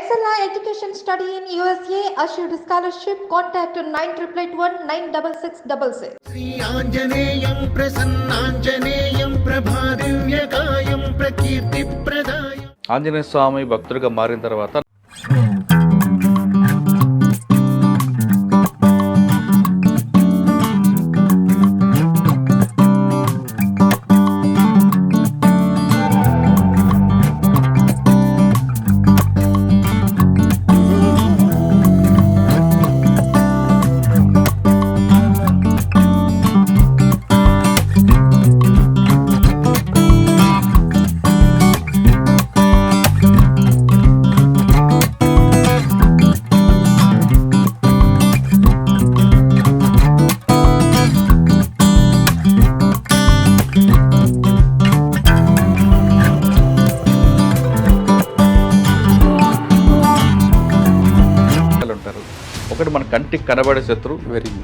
Excella Education Study in USA assured scholarship. Contact 9881 Shri Anjaneyam ప్రసన్నాంజనేయం ప్రభాదివ్యకాయం ప్రకీర్తి ప్రదాయం. Anjaneya స్వామి భక్తుడిగా మారిన తర్వాత ఉంటారు. ఒకటి మన కంటికి కనబడే శత్రు,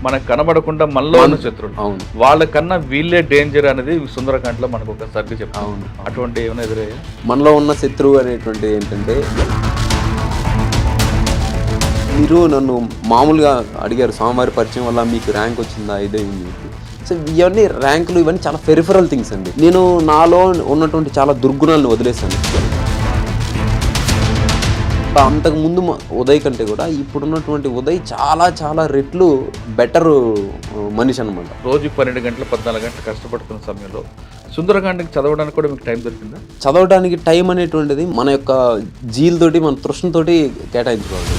మనకు కనబడకుండా మనలో ఉన్న శత్రువు. వాళ్ళకన్నా వీళ్ళే డేంజర్ అనేది సుందరకాండలో మనకు ఒక సర్ది చెప్తాం. అటువంటి ఏమైనా ఎదురయ్యా? మనలో ఉన్న శత్రువు అనేటువంటి ఏంటంటే, మీరు నన్ను మామూలుగా అడిగారు స్వామివారి పరిచయం వల్ల మీకు ర్యాంక్ వచ్చిందా, ఇదే ఉంది. సో ఇవన్నీ ర్యాంకులు ఇవన్నీ చాలా పెరిఫరల్ థింగ్స్ అండి. నేను నాలో ఉన్నటువంటి చాలా దుర్గుణాలను వదిలేశాను. అంతకుముందు ఉదయ్ కంటే కూడా ఇప్పుడున్నటువంటి ఉదయ్ చాలా చాలా రెట్లు బెటర్ మనిషి అనమాట. రోజుకి 12 గంటలు 14 గంటలు కష్టపడుతున్న సమయంలో సుందరకాండకి చదవడానికి కూడా మీకు టైం దొరికిందా? చదవడానికి టైం అనేటువంటిది మన యొక్క జీలతోటి మన తృష్ణతోటి కేటాయించుకోవాలి.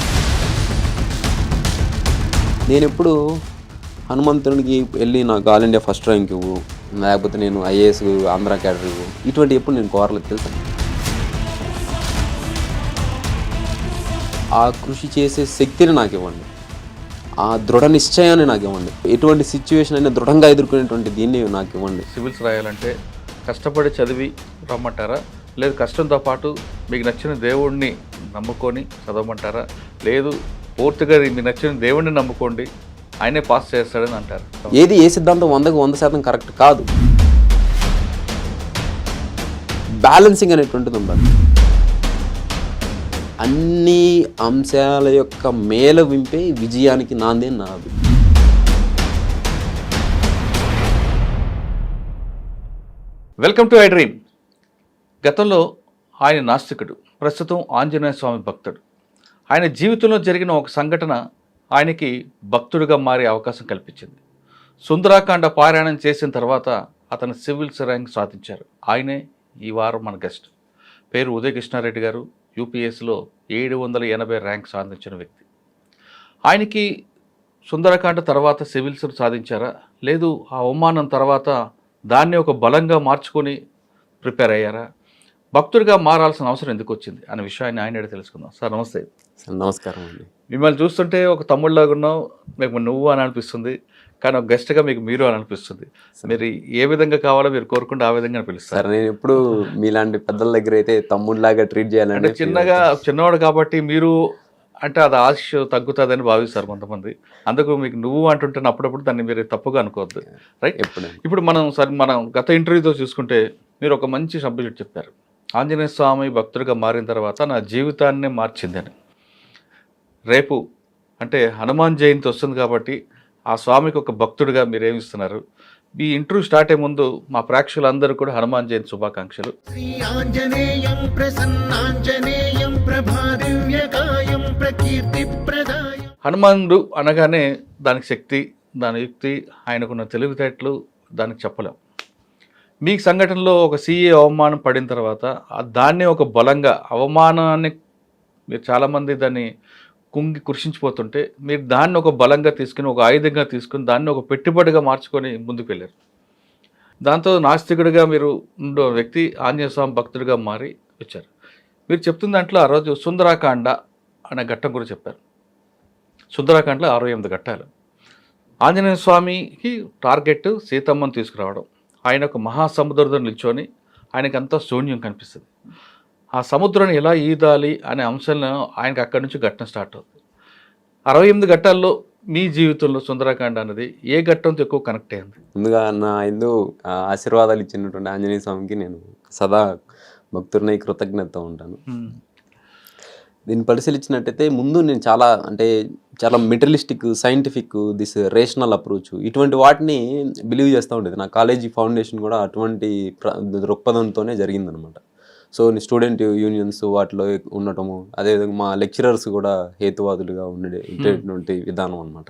నేను ఎప్పుడు హనుమంతునికి వెళ్ళి నాకు ఆల్ ఇండియా ఫస్ట్ ర్యాంక్ ఇవ్వు, లేకపోతే నేను ఐఏఎస్ ఆంధ్ర క్యాడర్ ఇవ్వు, ఇటువంటి ఎప్పుడు నేను కోరలేదు తెలుసా. ఆ కృషి చేసే శక్తిని నాకు ఇవ్వండి, ఆ దృఢ నిశ్చయాన్ని నాకు ఇవ్వండి, ఎటువంటి సిచ్యువేషన్ అయినా దృఢంగా ఎదుర్కొనేటువంటి దీన్ని నాకు ఇవ్వండి. సివిల్స్ రాయాలంటే కష్టపడి చదివి రమ్మంటారా, లేదు కష్టంతో పాటు మీకు నచ్చిన దేవుడిని నమ్ముకొని చదవమంటారా, లేదు పూర్తిగా మీకు నచ్చిన దేవుడిని నమ్ముకోండి ఆయనే పాస్ చేస్తాడని అంటారు? ఏది ఏ సిద్ధాంతం 100కు 100% కరెక్ట్ కాదు. బ్యాలెన్సింగ్ అనేటువంటిది ఉండాలి. అన్ని అంశాల యొక్క మేల వింపే విజయానికి నాందే నాది. Welcome to I dream. గతంలో ఆయన నాస్తికుడు, ప్రస్తుతం ఆంజనేయ స్వామి భక్తుడు. ఆయన జీవితంలో జరిగిన ఒక సంఘటన ఆయనకి భక్తుడిగా మారే అవకాశం కల్పించింది. సుందరాకాండ పారాయణం చేసిన తర్వాత అతను సివిల్స్ ర్యాంక్ సాధించారు. ఆయనే ఈ వారం మన గెస్ట్. పేరు ఉదయ్ కృష్ణారెడ్డి గారు. యూపీఎస్లో 780 ర్యాంక్ సాధించిన వ్యక్తి. ఆయనకి సుందరకాండ తర్వాత సివిల్స్ సాధించారా, లేదు ఆ అవమానం తర్వాత దాన్ని ఒక బలంగా మార్చుకొని ప్రిపేర్ అయ్యారా, భక్తుడిగా మారాల్సిన అవసరం ఎందుకు వచ్చింది అనే విషయాన్ని ఆయన తెలుసుకుందాం. సార్ నమస్తే. నమస్కారం అండి. మిమ్మల్ని చూస్తుంటే ఒక తమ్ముళ్ళలాగా ఉన్నావు, మీకు నువ్వు అని అనిపిస్తుంది, కానీ ఒక గెస్ట్గా మీకు మీరు అని అనిపిస్తుంది. మీరు ఏ విధంగా కావాలో మీరు కోరుకుంటే ఆ విధంగా పిలుస్తారు. నేను ఎప్పుడు మీలాంటి పెద్దల దగ్గర అయితే తమ్ముడిలాగా ట్రీట్ చేయాలంటే, చిన్నవాడు కాబట్టి మీరు అంటే అది ఆశ తగ్గుతుందని భావిస్తారు కొంతమంది. అందుకు మీకు నువ్వు అంటుంటే అప్పుడప్పుడు దాన్ని మీరు తప్పుగా అనుకోవద్దు, రైట్? ఇప్పుడు మనం గత ఇంటర్వ్యూతో చూసుకుంటే మీరు ఒక మంచి సబ్జెక్ట్ చెప్పారు. ఆంజనేయ స్వామి భక్తుడిగా మారిన తర్వాత నా జీవితాన్నే మార్చిందని. రేపు అంటే హనుమాన్ జయంతి వస్తుంది కాబట్టి ఆ స్వామికి ఒక భక్తుడిగా మీరు ఏమిస్తున్నారు? ఈ ఇంటర్వ్యూ స్టార్ట్ అయ్యే ముందు మా ప్రేక్షకులందరూ కూడా హనుమాన్ జయంతి శుభాకాంక్షలు. శ్రీ ఆంజనేయం ప్రసన్నాంజనేయం ప్రభాదివ్యకాయం ప్రకీర్తి ప్రదాయం. హనుమానుడు అనగానే దానికి శక్తి, దాని యుక్తి, ఆయనకున్న తెలివితేటలు దానికి చెప్పలేం. మీ సంఘటనలో ఒక సీఏ అవమానం పడిన తర్వాత దాన్ని ఒక బలంగా, అవమానాన్ని మీరు చాలామంది దాన్ని కృషించిపోతుంటే మీరు దాన్ని ఒక బలంగా తీసుకుని, ఒక ఆయుధంగా తీసుకుని, దాన్ని ఒక పెట్టుబడిగా మార్చుకొని ముందుకు వెళ్ళారు. దాంతో నాస్తికుడిగా మీరు ఉండే వ్యక్తి ఆంజనేయ స్వామి భక్తుడిగా మారి వచ్చారు. మీరు చెప్తున్న దాంట్లో ఆ రోజు సుందరాకాండ అనే ఘట్టం గురించి చెప్పారు. సుందరాకాండలో 68 ఘట్టాలు. ఆంజనేయ స్వామికి టార్గెట్ సీతమ్మను తీసుకురావడం. ఆయన ఒక మహాసముద్రంలో నిల్చొని ఆయనకంతా శూన్యం కనిపిస్తుంది. ఆ సముద్రాన్ని ఎలా ఈదాలి అనే అంశాలను ఆయనకు అక్కడి నుంచి ఘట్టం స్టార్ట్ అవుతుంది. 68 ఘట్టాల్లో మీ జీవితంలో సుందరకాండ అనేది ఏ ఘట్టంతో ఎక్కువ కనెక్ట్ అయింది? ముందుగా నా ఆశీర్వాదాలు ఇచ్చినటువంటి ఆంజనేయ స్వామికి నేను సదా భక్తుడిని కృతజ్ఞత ఉంటాను. దీన్ని పరిశీలించినట్టయితే ముందు నేను చాలా materialistic, scientific, this rational approach ఇటువంటి వాటిని బిలీవ్ చేస్తూ ఉండేది. నా కాలేజీ ఫౌండేషన్ కూడా అటువంటి దృక్పథంతోనే జరిగిందనమాట. సో స్టూడెంట్ యూనియన్స్ వాటిలో ఉండటము, అదేవిధంగా మా లెక్చరర్స్ కూడా హేతువాదులుగా ఉండేటువంటి విధానం అనమాట.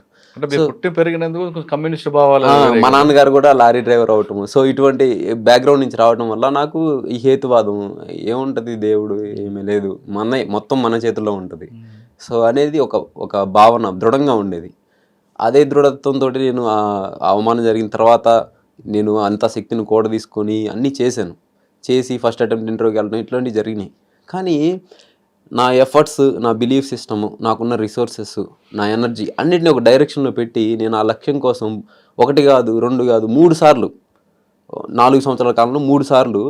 పుట్టి పెరిగినందుకు కమ్యూనిస్ట్ భావాలు. మా నాన్నగారు కూడా లారీ డ్రైవర్ అవటము, సో ఇటువంటి బ్యాక్గ్రౌండ్ నుంచి రావడం వల్ల నాకు ఈ హేతువాదం ఏముంటుంది, దేవుడు ఏమీ లేదు, మొత్తం మన చేతుల్లో ఉంటుంది సో అనేది ఒక భావన దృఢంగా ఉండేది. అదే దృఢత్వంతో నేను ఆ అవమానం జరిగిన తర్వాత నేను అంత శక్తిని కూడా తీసుకొని అన్నీ చేసి ఫస్ట్ అటెంప్ట్ ఇంటర్వ్యూకి వెళ్ళడం ఇట్లాంటివి జరిగినాయి. కానీ నా ఎఫర్ట్స్, నా బిలీఫ్ సిస్టము, నాకున్న రిసోర్సెస్, నా ఎనర్జీ అన్నిటిని ఒక డైరెక్షన్లో పెట్టి నేను ఆ లక్ష్యం కోసం 1 కాదు 2 కాదు 3 సార్లు 4 సంవత్సరాల కాలంలో 3 సార్లు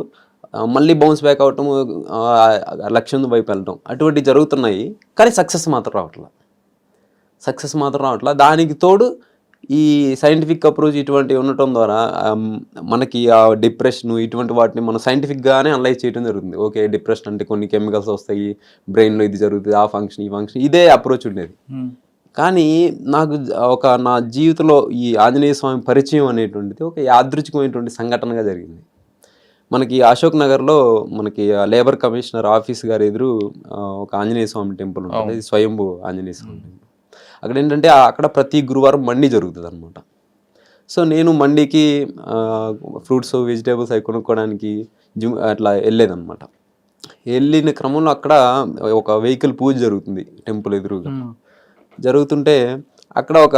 మళ్ళీ బౌన్స్ బ్యాక్ అవటం, లక్ష్యం వైపు వెళ్ళటం అటువంటివి జరుగుతున్నాయి. కానీ సక్సెస్ మాత్రం రావట్లా. దానికి తోడు ఈ సైంటిఫిక్ అప్రోచ్ ఇటువంటివి ఉండటం ద్వారా మనకి ఆ డిప్రెషన్ ఇటువంటి వాటిని మనం సైంటిఫిక్గానే అనలైజ్ చేయడం జరుగుతుంది. ఓకే, డిప్రెషన్ అంటే కొన్ని కెమికల్స్ వస్తాయి, బ్రెయిన్లో ఇది జరుగుతుంది, ఆ ఫంక్షన్ ఈ ఫంక్షన్, ఇదే అప్రోచ్ ఉండేది. కానీ నాకు నా జీవితంలో ఈ ఆంజనేయ స్వామి పరిచయం అనేటువంటిది ఒక యాదృచ్ఛికమైనటువంటి సంఘటనగా జరిగింది. మనకి అశోక్ నగర్లో మనకి లేబర్ కమిషనర్ ఆఫీస్ గారి ఎదురు ఒక ఆంజనేయ స్వామి టెంపుల్ ఉంటుంది, స్వయంభూ ఆంజనేయ స్వామి టెంపుల్. అక్కడ ఏంటంటే అక్కడ ప్రతి గురువారం మండి జరుగుతుంది అనమాట. సో నేను మండికి ఫ్రూట్స్ వెజిటేబుల్స్ అవి కొనుక్కోవడానికి అట్లా వెళ్ళేదన్నమాట. వెళ్ళిన క్రమంలో అక్కడ ఒక వెహికల్ పూజ జరుగుతుంది టెంపుల్ ఎదురుగా. జరుగుతుంటే అక్కడ ఒక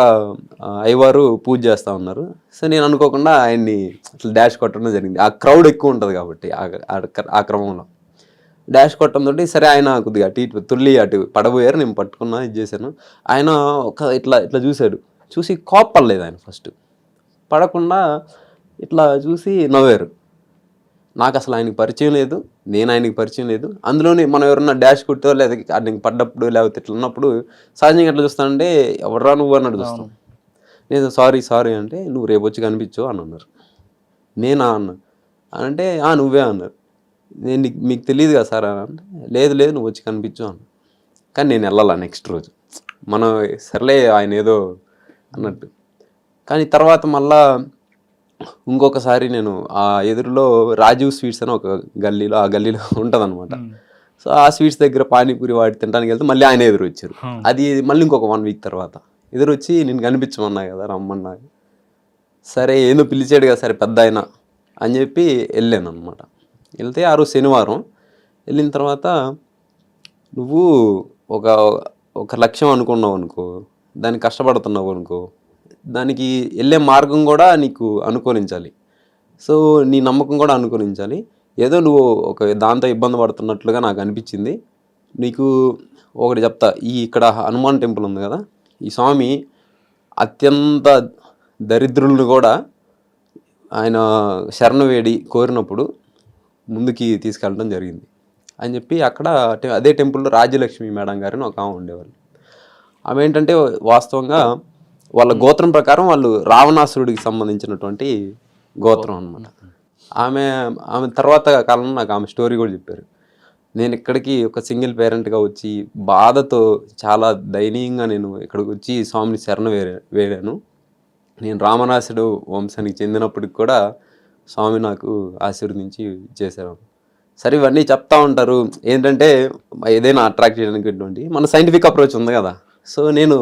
అయ్యవారు పూజ చేస్తూ ఉన్నారు. సో నేను అనుకోకుండా ఆయన్ని అట్లా డాష్ కొట్టడం జరిగింది. ఆ క్రౌడ్ ఎక్కువ ఉంటుంది కాబట్టి ఆ క్రమంలో డాష్ కొట్టడంతో సరే ఆయన కొద్దిగా తుల్లి అటు పడబోయారు. నేను పట్టుకున్నా, ఇది చేశాను. ఆయన ఇట్లా చూసి కోప్పడలేదు. ఆయన ఫస్ట్ పడకుండా ఇట్లా చూసి నవ్వారు. నాకు అసలు ఆయనకి పరిచయం లేదు, నేను ఆయనకి పరిచయం లేదు. అందులోనే మనం ఎవరన్నా డాష్ కొట్టో లేదా ఆయనకి పడ్డప్పుడు లేకపోతే ఇట్లా ఉన్నప్పుడు సహజంగా ఎట్లా చూస్తానంటే ఎవర్రా నువ్వు అన్నట్టు చూస్తాం. నేను సారీ అంటే నువ్వు రేపు వచ్చి కనిపించు అని అన్నారు. నేనా అన్నా అంటే నువ్వే అన్నారు. నేను మీకు తెలియదు కదా సార్ అని అంటే లేదు నువ్వు వచ్చి కనిపించు అన్న. కానీ నేను వెళ్ళాలా నెక్స్ట్ రోజు, మనం సర్లే ఆయన ఏదో అన్నట్టు. కానీ తర్వాత మళ్ళా ఇంకొకసారి నేను ఆ ఎదురులో రాజీవ్ స్వీట్స్ అని ఒక గల్లీలో ఉంటుంది అనమాట. సో ఆ స్వీట్స్ దగ్గర పానీపూరి వాటి తినడానికి వెళ్తే మళ్ళీ ఆయన ఎదురు వచ్చారు. అది మళ్ళీ ఇంకొక 1 వీక్ తర్వాత ఎదురు వచ్చి నేను కనిపించమన్నా కదా, రమ్మన్నా. సరే ఏదో పిలిచాడు కదా, సరే పెద్ద ఆయన అని చెప్పి వెళ్ళాను అనమాట. వెళ్తే ఆ రోజు శనివారం. వెళ్ళిన తర్వాత నువ్వు ఒక లక్ష్యం అనుకున్నావు అనుకో, దానికి కష్టపడుతున్నావు అనుకో, దానికి వెళ్ళే మార్గం కూడా నీకు అనుకూలించాలి. సో నీ నమ్మకం కూడా అనుకూలించాలి. ఏదో నువ్వు దాంతో ఇబ్బంది పడుతున్నట్లుగా నాకు అనిపించింది. నీకు ఒకటి చెప్తా, ఇక్కడ హనుమాన్ టెంపుల్ ఉంది కదా, ఈ స్వామి అత్యంత దరిద్రులను కూడా ఆయన శరణు వేడి కోరినప్పుడు ముందుకి తీసుకెళ్ళడం జరిగింది అని చెప్పి అక్కడ అదే టెంపుల్లో రాజ్యలక్ష్మి మేడం గారిని ఒక ఆమె ఉండేవాళ్ళు. ఆమె ఏంటంటే వాస్తవంగా వాళ్ళ గోత్రం ప్రకారం వాళ్ళు రావణాసురుడికి సంబంధించినటువంటి గోత్రం అనమాట. ఆమె తర్వాత కాలంలో నాకు ఆమె స్టోరీ కూడా చెప్పారు. నేను ఇక్కడికి ఒక సింగిల్ పేరెంట్గా వచ్చి బాధతో చాలా దయనీయంగా నేను ఇక్కడికి వచ్చి స్వామిని శరణ వేడాను. నేను రామనాసుడు వంశానికి చెందినప్పటికి కూడా స్వామి నాకు ఆశీర్వదించి చేశారు. సరే ఇవన్నీ చెప్తా ఉంటారు ఏంటంటే ఏదైనా అట్రాక్ట్ చేయడానికి మన సైంటిఫిక్ అప్రోచ్ ఉంది కదా. సో నేను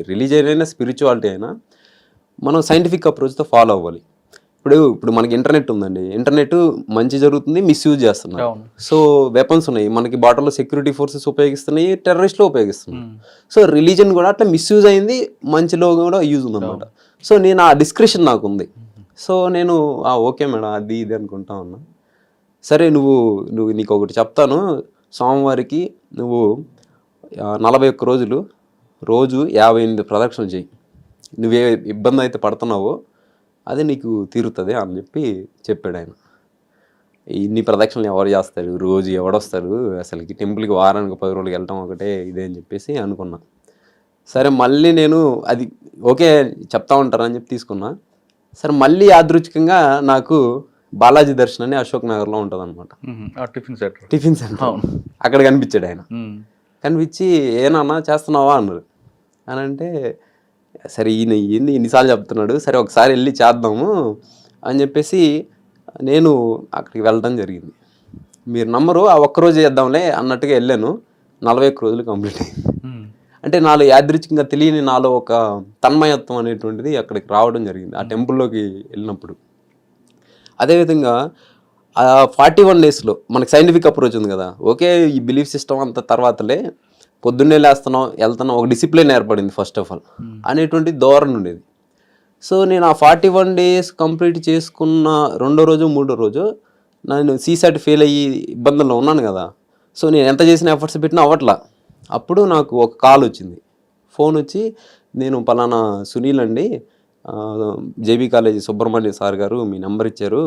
రిలీజియన్ అయినా స్పిరిచువాలిటీ అయినా మనం సైంటిఫిక్ అప్రోచ్తో ఫాలో అవ్వాలి. ఇప్పుడు మనకి ఇంటర్నెట్ ఉందండి, ఇంటర్నెట్ మంచి జరుగుతుంది, మిస్యూజ్ చేస్తున్నారు. సో వెపన్స్ ఉన్నాయి, మనకి బాటర్లో సెక్యూరిటీ ఫోర్సెస్ ఉపయోగిస్తున్నాయి, టెర్రరిస్టులు ఉపయోగిస్తున్నాయి. సో రిలీజన్ కూడా అట్లా మిస్యూజ్ అయింది, మంచిలో కూడా యూజ్ ఉందన్నమాట. సో నేను ఆ డిస్క్రిప్షన్ నాకు ఉంది. సో నేను ఓకే మేడం అది ఇది అనుకుంటా ఉన్నా. సరే నువ్వు నీకు ఒకటి చెప్తాను, స్వామివారికి నువ్వు 41 రోజులు రోజు 58 ప్రదక్షిణలు చేయి, నువ్వే ఇబ్బంది అయితే పడుతున్నావో అది నీకు తీరుతుంది అని చెప్పాడు ఆయన. ఇన్ని ప్రదక్షిణలు ఎవరు చేస్తారు, రోజు ఎవడొస్తారు, అసలుకి టెంపుల్కి వారానికి 10 రోజులకి వెళ్ళటం ఒకటే ఇదే అని చెప్పేసి అనుకున్నా. సరే మళ్ళీ నేను అది ఓకే చెప్తా ఉంటారని చెప్పి తీసుకున్నా. సరే మళ్ళీ యాదృచ్ఛికంగా నాకు బాలాజీ దర్శన్ అని అశోక్ నగర్లో ఉంటుంది అనమాట, టిఫిన్ సెంటర్. అక్కడ కనిపించాడు ఆయన. కనిపించి ఏనన్నా చేస్తున్నావా అన్నారు. అని అంటే సరే ఈయన ఏంది ఇన్నిసార్లు చెప్తున్నాడు, సరే ఒకసారి వెళ్ళి చేద్దాము అని చెప్పేసి నేను అక్కడికి వెళ్ళడం జరిగింది. మీరు నమ్మరు, ఆ ఒక్కరోజు చేద్దాంలే అన్నట్టుగా వెళ్ళాను. 41 రోజులు కంప్లీట్ అయింది. అంటే నాలో యాదృచ్ఛికంగా తెలియని నాలో ఒక తన్మయత్వం అనేటువంటిది అక్కడికి రావడం జరిగింది ఆ టెంపుల్లోకి వెళ్ళినప్పుడు. అదేవిధంగా 41 డేస్లో మనకి సైంటిఫిక్ అప్రోచ్ ఉంది కదా, ఓకే ఈ బిలీఫ్ సిస్టమ్ అంత తర్వాతలే పొద్దున్నే లేస్తున్నాం వెళ్తున్నాం, ఒక డిసిప్లిన్ ఏర్పడింది ఫస్ట్ ఆఫ్ ఆల్ అనేటువంటి ధోరణి ఉండేది. సో నేను ఆ 41 డేస్ కంప్లీట్ చేసుకున్న 2వ రోజు 3వ రోజు నేను సీసాట్ ఫెయిల్ అయ్యి ఇబ్బందుల్లో ఉన్నాను కదా. సో నేను ఎంత చేసిన ఎఫర్ట్స్ పెట్టినా అవ్వట్లా. అప్పుడు నాకు ఒక కాల్ వచ్చింది, ఫోన్ వచ్చి, నేను పలానా సునీల్ అండి, జేబీ కాలేజీ సుబ్రహ్మణ్య సార్ గారు మీ నెంబర్ ఇచ్చారు,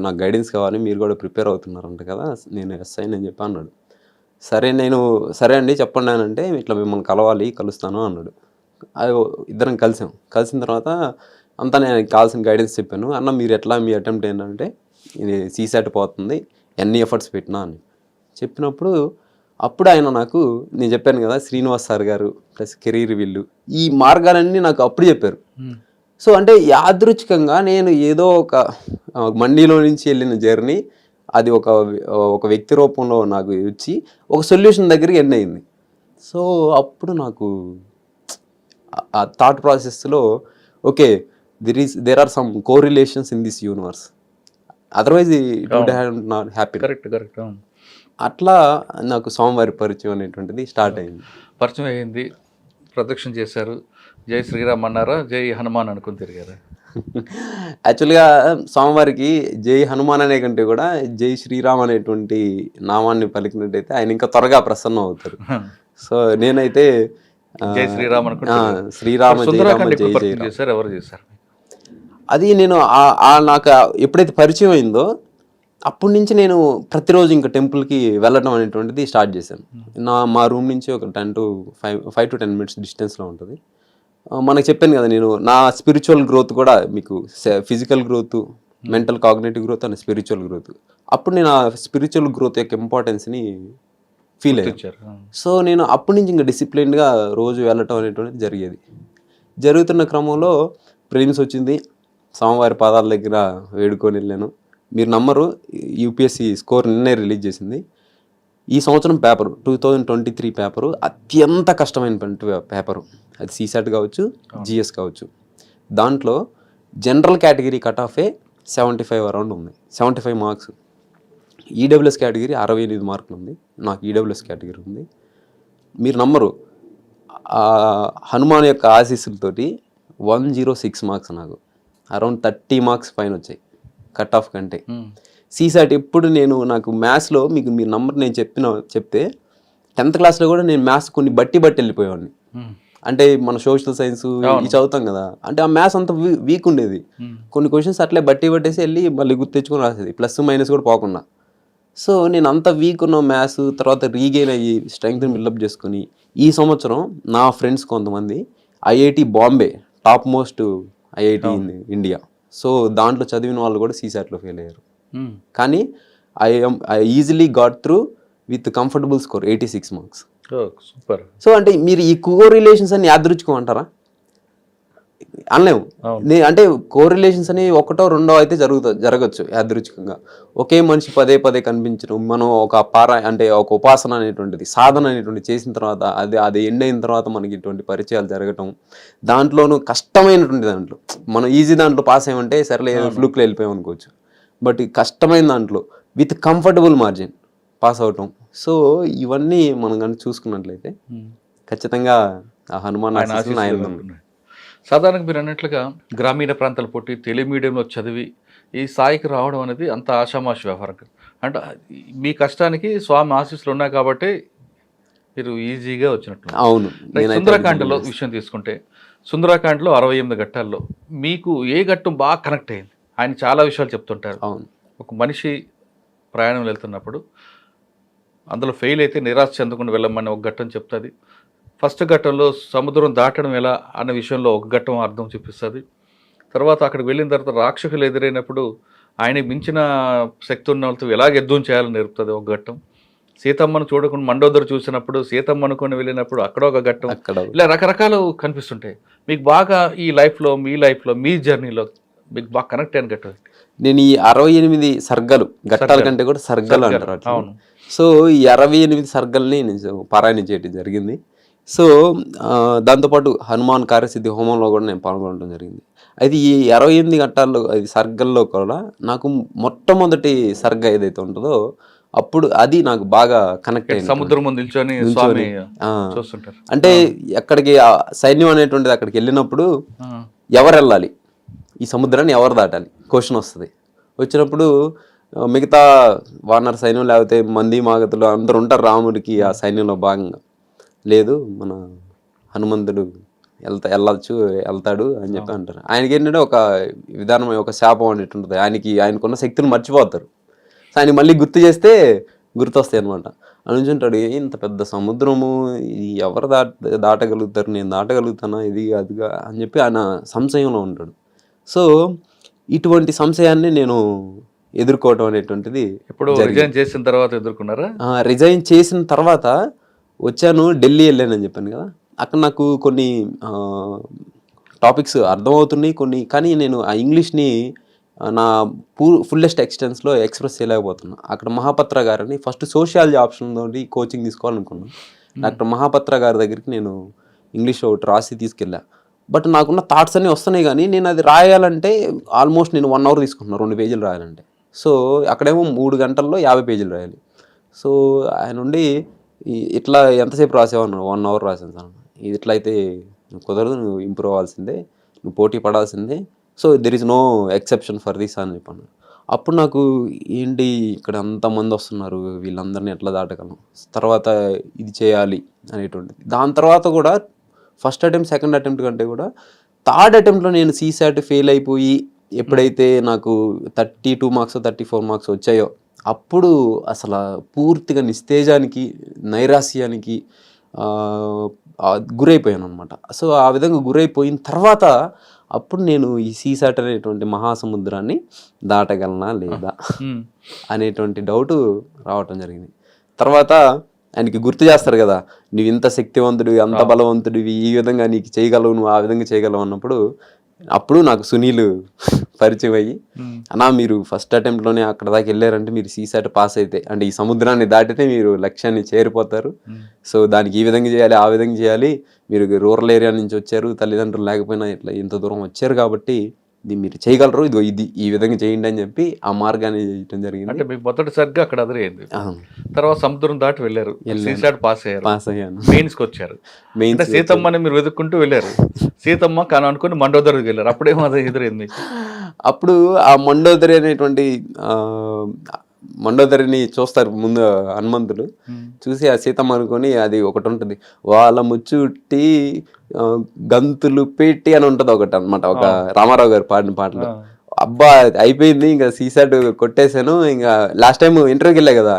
నాకు గైడెన్స్ కావాలి, మీరు కూడా ప్రిపేర్ అవుతున్నారంట కదా, నేను ఎస్ఐ అని చెప్పి అన్నాడు. సరే అండి చెప్పండి అని అంటే, ఇట్లా మిమ్మల్ని కలుస్తాను అన్నాడు. అది ఇద్దరం కలిసిన తర్వాత అంతా నేను కావాల్సిన గైడెన్స్ చెప్పాను. అన్న మీరు ఎట్లా మీ అటెంప్ట్ ఏంటంటే ఇది సీసాట్ పోతుంది, ఎన్ని ఎఫర్ట్స్ పెట్టినా అని చెప్పినప్పుడు అప్పుడు ఆయన నాకు, నేను చెప్పాను కదా శ్రీనివాస్ సార్ గారు ప్లస్ కెరీర్ వీళ్ళు, ఈ మార్గాలన్నీ నాకు అప్పుడు చెప్పారు. సో అంటే యాదృచ్ఛికంగా నేను ఏదో ఒక మండీలో నుంచి వెళ్ళిన జర్నీ అది ఒక వ్యక్తి రూపంలో నాకు వచ్చి ఒక సొల్యూషన్ దగ్గరికి ఎండ్ అయింది. సో అప్పుడు నాకు ఆ థాట్ ప్రాసెస్లో okay there are some correlations in this universe, otherwise it would have not happy. Correct. అట్లా నాకు స్వామివారి పరిచయం అనేటువంటిది స్టార్ట్ అయింది. పరిచయం అయ్యింది, ప్రదక్షిణ చేశారు, జై శ్రీరామ్ అన్నారా, జై హనుమాన్ అనుకుని తిరిగారా? యాక్చువల్గా స్వామివారికి జై హనుమాన్ అనే కంటే కూడా జై శ్రీరామ్ అనేటువంటి నామాన్ని పలికినట్టయితే ఆయన ఇంకా త్వరగా ప్రసన్నం అవుతారు. సో నేనైతే జై శ్రీరామ్ శ్రీరామ జై జై ఎవరు చేశారు అది నేను నాకు ఎప్పుడైతే పరిచయం అయిందో అప్పటి నుంచి నేను ప్రతిరోజు ఇంకా టెంపుల్కి వెళ్ళడం అనేటువంటిది స్టార్ట్ చేశాను. మా రూమ్ నుంచి ఒక 5 to 10 minutes డిస్టెన్స్లో ఉంటుంది. మనకు చెప్పాను కదా, నేను నా స్పిరిచువల్ గ్రోత్ కూడా మీకు physical growth, mental cognitive growth and spiritual growth, అప్పుడు నేను ఆ స్పిరిచువల్ గ్రోత్ యొక్క ఇంపార్టెన్స్ని ఫీల్ అయ్యాను. సో నేను అప్పటి నుంచి ఇంకా డిసిప్లిన్గా రోజు వెళ్ళటం అనేటువంటిది జరిగేది. జరుగుతున్న క్రమంలో ప్రిలిమ్స్ వచ్చింది, స్వామివారి పాదాల దగ్గర వేడుకొని వెళ్ళాను. మీరు నమ్మరు, యూపీఎస్సీ స్కోర్ నిన్నే రిలీజ్ చేసింది. ఈ సంవత్సరం పేపరు 2023 పేపరు అత్యంత కష్టమైన పేపరు, అది సీసాట్ కావచ్చు, జిఎస్ కావచ్చు. దాంట్లో జనరల్ కేటగిరీ కట్ ఆఫే 75 అరౌండ్ ఉంది, 75 మార్క్స్. ఈడబ్ల్యూఎస్ కేటగిరీ 68 మార్కులు ఉంది, నాకు ఈడబ్ల్యూఎస్ కేటగిరీ ఉంది. మీరు నమ్మరు, హనుమాన్ యొక్క ఆశీస్సులతోటి 106 మార్క్స్, నాకు అరౌండ్ 30 మార్క్స్ పైన వచ్చాయి కట్ ఆఫ్ కంటే. సీసాట్ ఎప్పుడు నాకు మ్యాథ్స్లో మీరు నంబర్ నేను చెప్తే 10th క్లాస్లో కూడా నేను మ్యాథ్స్ కొన్ని బట్టి వెళ్ళిపోయేవాడిని. అంటే మన సోషల్ సైన్స్ ఇవి చదువుతాం కదా, అంటే ఆ మ్యాథ్స్ అంత వీక్ ఉండేది. కొన్ని క్వశ్చన్స్ అట్లే పట్టేసి వెళ్ళి మళ్ళీ గుర్తు తెచ్చుకొని రాసేది, ప్లస్ మైనస్ కూడా పోకుండా. సో నేను అంత వీక్ ఉన్న మ్యాథ్స్ తర్వాత రీగెయిన్ అయ్యి స్ట్రెంగ్త్ని బిల్డప్ చేసుకుని ఈ సంవత్సరం నా ఫ్రెండ్స్ కొంతమంది IIT Bombay, top most IIT in India, so దాంట్లో చదివిన వాళ్ళు కూడా సీసాట్లో ఫెయిల్ అయ్యారు. కానీ I easily got through with comfortable score 86 marks. Super. So అంటే మీరు ఈ కోరిలేషన్స్ అని యాదృచ్ఛికం అంటారా? అనలేము. అంటే కోరిలేషన్స్ అని 1ో 2ో అయితే జరగచ్చు యాదృచ్ఛికంగా. ఒకే మనిషి పదే కనిపించడం, మనం ఒక ఉపాసన అనేటువంటిది, సాధన అనేటువంటి చేసిన తర్వాత అది ఎండ్ అయిన తర్వాత మనకి ఇటువంటి పరిచయాలు జరగటం, దాంట్లోనూ కష్టమైనటువంటి దాంట్లో మనం ఈజీ దాంట్లో పాస్ అయ్యామంటే సరేలే ఫ్లూక్లో వెళ్ళిపోయాం అనుకోవచ్చు. బట్ కష్టమైన దాంట్లో విత్ కంఫర్టబుల్ మార్జిన్ పాస్ అవటం. సో ఇవన్నీ మనం కానీ చూసుకున్నట్లయితే ఖచ్చితంగా ఆ హనుమాన్ సాధారణంగా మీరు అన్నట్లుగా గ్రామీణ ప్రాంతాలు పుట్టి తెలుగు మీడియంలో చదివి ఈ స్థాయికి రావడం అనేది అంత ఆషామాషి వ్యవహారం కాదు. అంటే మీ కష్టానికి స్వామి ఆశీస్సులు ఉన్నాయి కాబట్టి మీరు ఈజీగా వచ్చినట్లు. అవును. సుందరకాండలో విషయం తీసుకుంటే, సుందరకాండలో 68 ఘట్టాల్లో మీకు ఏ ఘట్టం బాగా కనెక్ట్ అయింది? ఆయన చాలా విషయాలు చెప్తుంటారు. అవును. ఒక మనిషి ప్రయాణం వెళ్తున్నప్పుడు అందులో ఫెయిల్ అయితే నిరాశ చెందకుండా వెళ్ళమని ఒక ఘట్టం చెప్తుంది. ఫస్ట్ ఘట్టంలో సముద్రం దాటడం ఎలా అన్న విషయంలో ఒక ఘట్టం అర్థం చూపిస్తుంది. తర్వాత అక్కడికి వెళ్ళిన తర్వాత రాక్షసులు ఎదురైనప్పుడు ఆయనకి మించిన శక్తి ఉన్న వాళ్ళతో ఎలా యుద్ధం చేయాలని నేర్పుతుంది ఒక ఘట్టం. సీతమ్మను చూడకుండా మండోదరి చూసినప్పుడు, సీతమ్మ అనుకొని వెళ్ళినప్పుడు అక్కడ ఒక ఘట్టం, అక్కడ ఇలా రకరకాలు కనిపిస్తుంటాయి. మీకు బాగా ఈ లైఫ్లో, మీ జర్నీలో మీకు బాగా కనెక్ట్ అయిన ఘట్టం? నేను ఈ 68 సర్గలు, ఘట్టాల కంటే కూడా సర్గలు అంటారు అట్లా. అవును. సో ఈ 68 సర్గల్ని నేను పారాయణం చేయడం జరిగింది. సో దాంతోపాటు హనుమాన్ కార్యసిద్ధి హోమంలో కూడా నేను పాల్గొనడం జరిగింది. అయితే ఈ 68 ఘట్టాల్లో సర్గల్లో కూడా నాకు మొట్టమొదటి సర్గ ఏదైతే ఉంటుందో అప్పుడు అది నాకు బాగా కనెక్ట్ అయింది. సముద్రం ముందు నిల్చొని స్వామి చూస్తుంటారు. అంటే ఎక్కడికి సైన్యం అనేటువంటిది అక్కడికి వెళ్ళినప్పుడు ఎవరు వెళ్ళాలి, ఈ సముద్రాన్ని ఎవరు దాటాలి క్వశ్చన్ వస్తుంది. వచ్చినప్పుడు మిగతా వానర సైన్యం లేకపోతే మంది మాగతులు అందరూ ఉంటారు రాముడికి ఆ సైన్యంలో భాగంగా. లేదు మన హనుమంతుడు వెళ్తాడు అని చెప్పి అంటారు. ఆయనకి ఏంటంటే ఒక విధానం, ఒక శాపం అనేటు ఉంటుంది. ఆయనకున్న శక్తిని మర్చిపోతారు. సో ఆయన మళ్ళీ గుర్తు చేస్తే గుర్తొస్తాయి అనమాట. అనుకుంటాడు ఇంత పెద్ద సముద్రము ఎవరు దాటగలుగుతారు, నేను దాటగలుగుతానా ఇది అదిగా అని చెప్పి ఆయన సంశయంలో ఉంటాడు. సో ఇటువంటి సంశయాన్ని నేను ఎదుర్కోవటం అనేటువంటిది ఇప్పుడు రిజైన్ చేసిన తర్వాత ఎదుర్కొన్నారా? రిజైన్ చేసిన తర్వాత వచ్చాను, ఢిల్లీ వెళ్ళానని చెప్పాను కదా. అక్కడ నాకు కొన్ని టాపిక్స్ అర్థమవుతున్నాయి కొన్ని, కానీ నేను ఆ ఇంగ్లీష్ని నా ఫుల్లెస్ట్ ఎక్స్టెన్స్లో ఎక్స్ప్రెస్ చేయలేకపోతున్నా. అక్కడ మహాపత్ర గారని ఫస్ట్ సోషియాలజీ ఆప్షన్ తోటి కోచింగ్ తీసుకోవాలనుకున్నాను. డాక్టర్ మహాపత్ర గారి దగ్గరికి నేను ఇంగ్లీష్ ఒకటి రాసి తీసుకెళ్ళా. బట్ నాకున్న థాట్స్ అన్నీ వస్తున్నాయి, కానీ నేను అది రాయాలంటే ఆల్మోస్ట్ నేను 1 అవర్ తీసుకుంటున్నాను 2 పేజీలు రాయాలంటే. సో అక్కడేమో 3 గంటల్లో 50 పేజీలు రాయాలి. సో ఆయన నుండి ఇట్లా ఎంతసేపు రాసేవన్నాను, 1 అవర్ రాసాను సార్. ఇది ఇట్లా అయితే కుదరదు, నువ్వు ఇంప్రూవ్ అవ్వాల్సిందే, నువ్వు పోటీ పడాల్సిందే. So there is no exception for this అని చెప్పాను. అప్పుడు నాకు ఏంటి ఇక్కడ అంతమంది వస్తున్నారు, వీళ్ళందరినీ ఎట్లా దాటగలను, తర్వాత ఇది చేయాలి అనేటువంటిది. దాని తర్వాత కూడా ఫస్ట్ అటెంప్ట్ సెకండ్ అటెంప్ట్ కంటే కూడా థర్డ్ అటెంప్ట్లో నేను సీసాట్ ఫెయిల్ అయిపోయి ఎప్పుడైతే నాకు 32 మార్క్స్ 34 మార్క్స్ వచ్చాయో అప్పుడు అసలు పూర్తిగా నిస్తేజానికి నైరాస్యానికి గురైపోయాను అనమాట. సో ఆ విధంగా గురైపోయిన తర్వాత అప్పుడు నేను ఈ సీసాట్ అనేటువంటి మహాసముద్రాన్ని దాటగలనా లేదా అనేటువంటి డౌట్ రావటం జరిగింది. తర్వాత ఆయనకి గుర్తు చేస్తారు కదా, నువ్వు ఇంత శక్తివంతుడివి, అంత బలవంతుడివి, ఈ విధంగా నీకు చేయగలవు, నువ్వు ఆ విధంగా చేయగలవు అన్నప్పుడు అప్పుడు నాకు సునీల్ పరిచయం అయ్యి, అన్నా మీరు ఫస్ట్ అటెంప్ట్లోనే అక్కడ దాకా వెళ్ళారంటే మీరు సీసాట్ పాస్ అయితే, అంటే ఈ సముద్రాన్ని దాటితే మీరు లక్ష్యాన్ని చేరిపోతారు. సో దానికి ఈ విధంగా చేయాలి, ఆ విధంగా చేయాలి, మీరు రూరల్ ఏరియా నుంచి వచ్చారు, తల్లిదండ్రులు లేకపోయినా ఇట్లా ఇంత దూరం వచ్చారు కాబట్టి ఇది మీరు చేయగలరు, ఇది ఈ విధంగా చేయండి అని చెప్పి ఆ మార్గాన్ని చేయడం జరిగింది. అంటే మీకు మొదటిసారిగా అక్కడ అదరైంది. తర్వాత సముద్రం దాటి వెళ్ళారు, సీసాట్ పాస్ అయ్యాను, మెయిన్స్కి వచ్చారు. మెయిన్ సీతమ్మని మీరు వెతుక్కుంటూ వెళ్ళారు. సీతమ్మ కాను అనుకుని మండోదరికి వెళ్ళారు. అప్పుడేమో అది ఎదురైంది. అప్పుడు ఆ మండోదరి అనేటువంటి మండోదరిని చూస్తారు ముందు హనుమంతుడు. చూసి ఆ సీతమ్మ అనుకొని అది ఒకటి ఉంటుంది, వాళ్ళ ముచ్చుట్టి గంతులు పెట్టి అని ఉంటుంది ఒకటి అనమాట, ఒక రామారావు గారు పాడిన పాటలో. అబ్బా అయిపోయింది, ఇంకా సీసాట్ కొట్టేశాను, ఇంకా లాస్ట్ టైం ఇంటర్వ్యూకి వెళ్ళా కదా,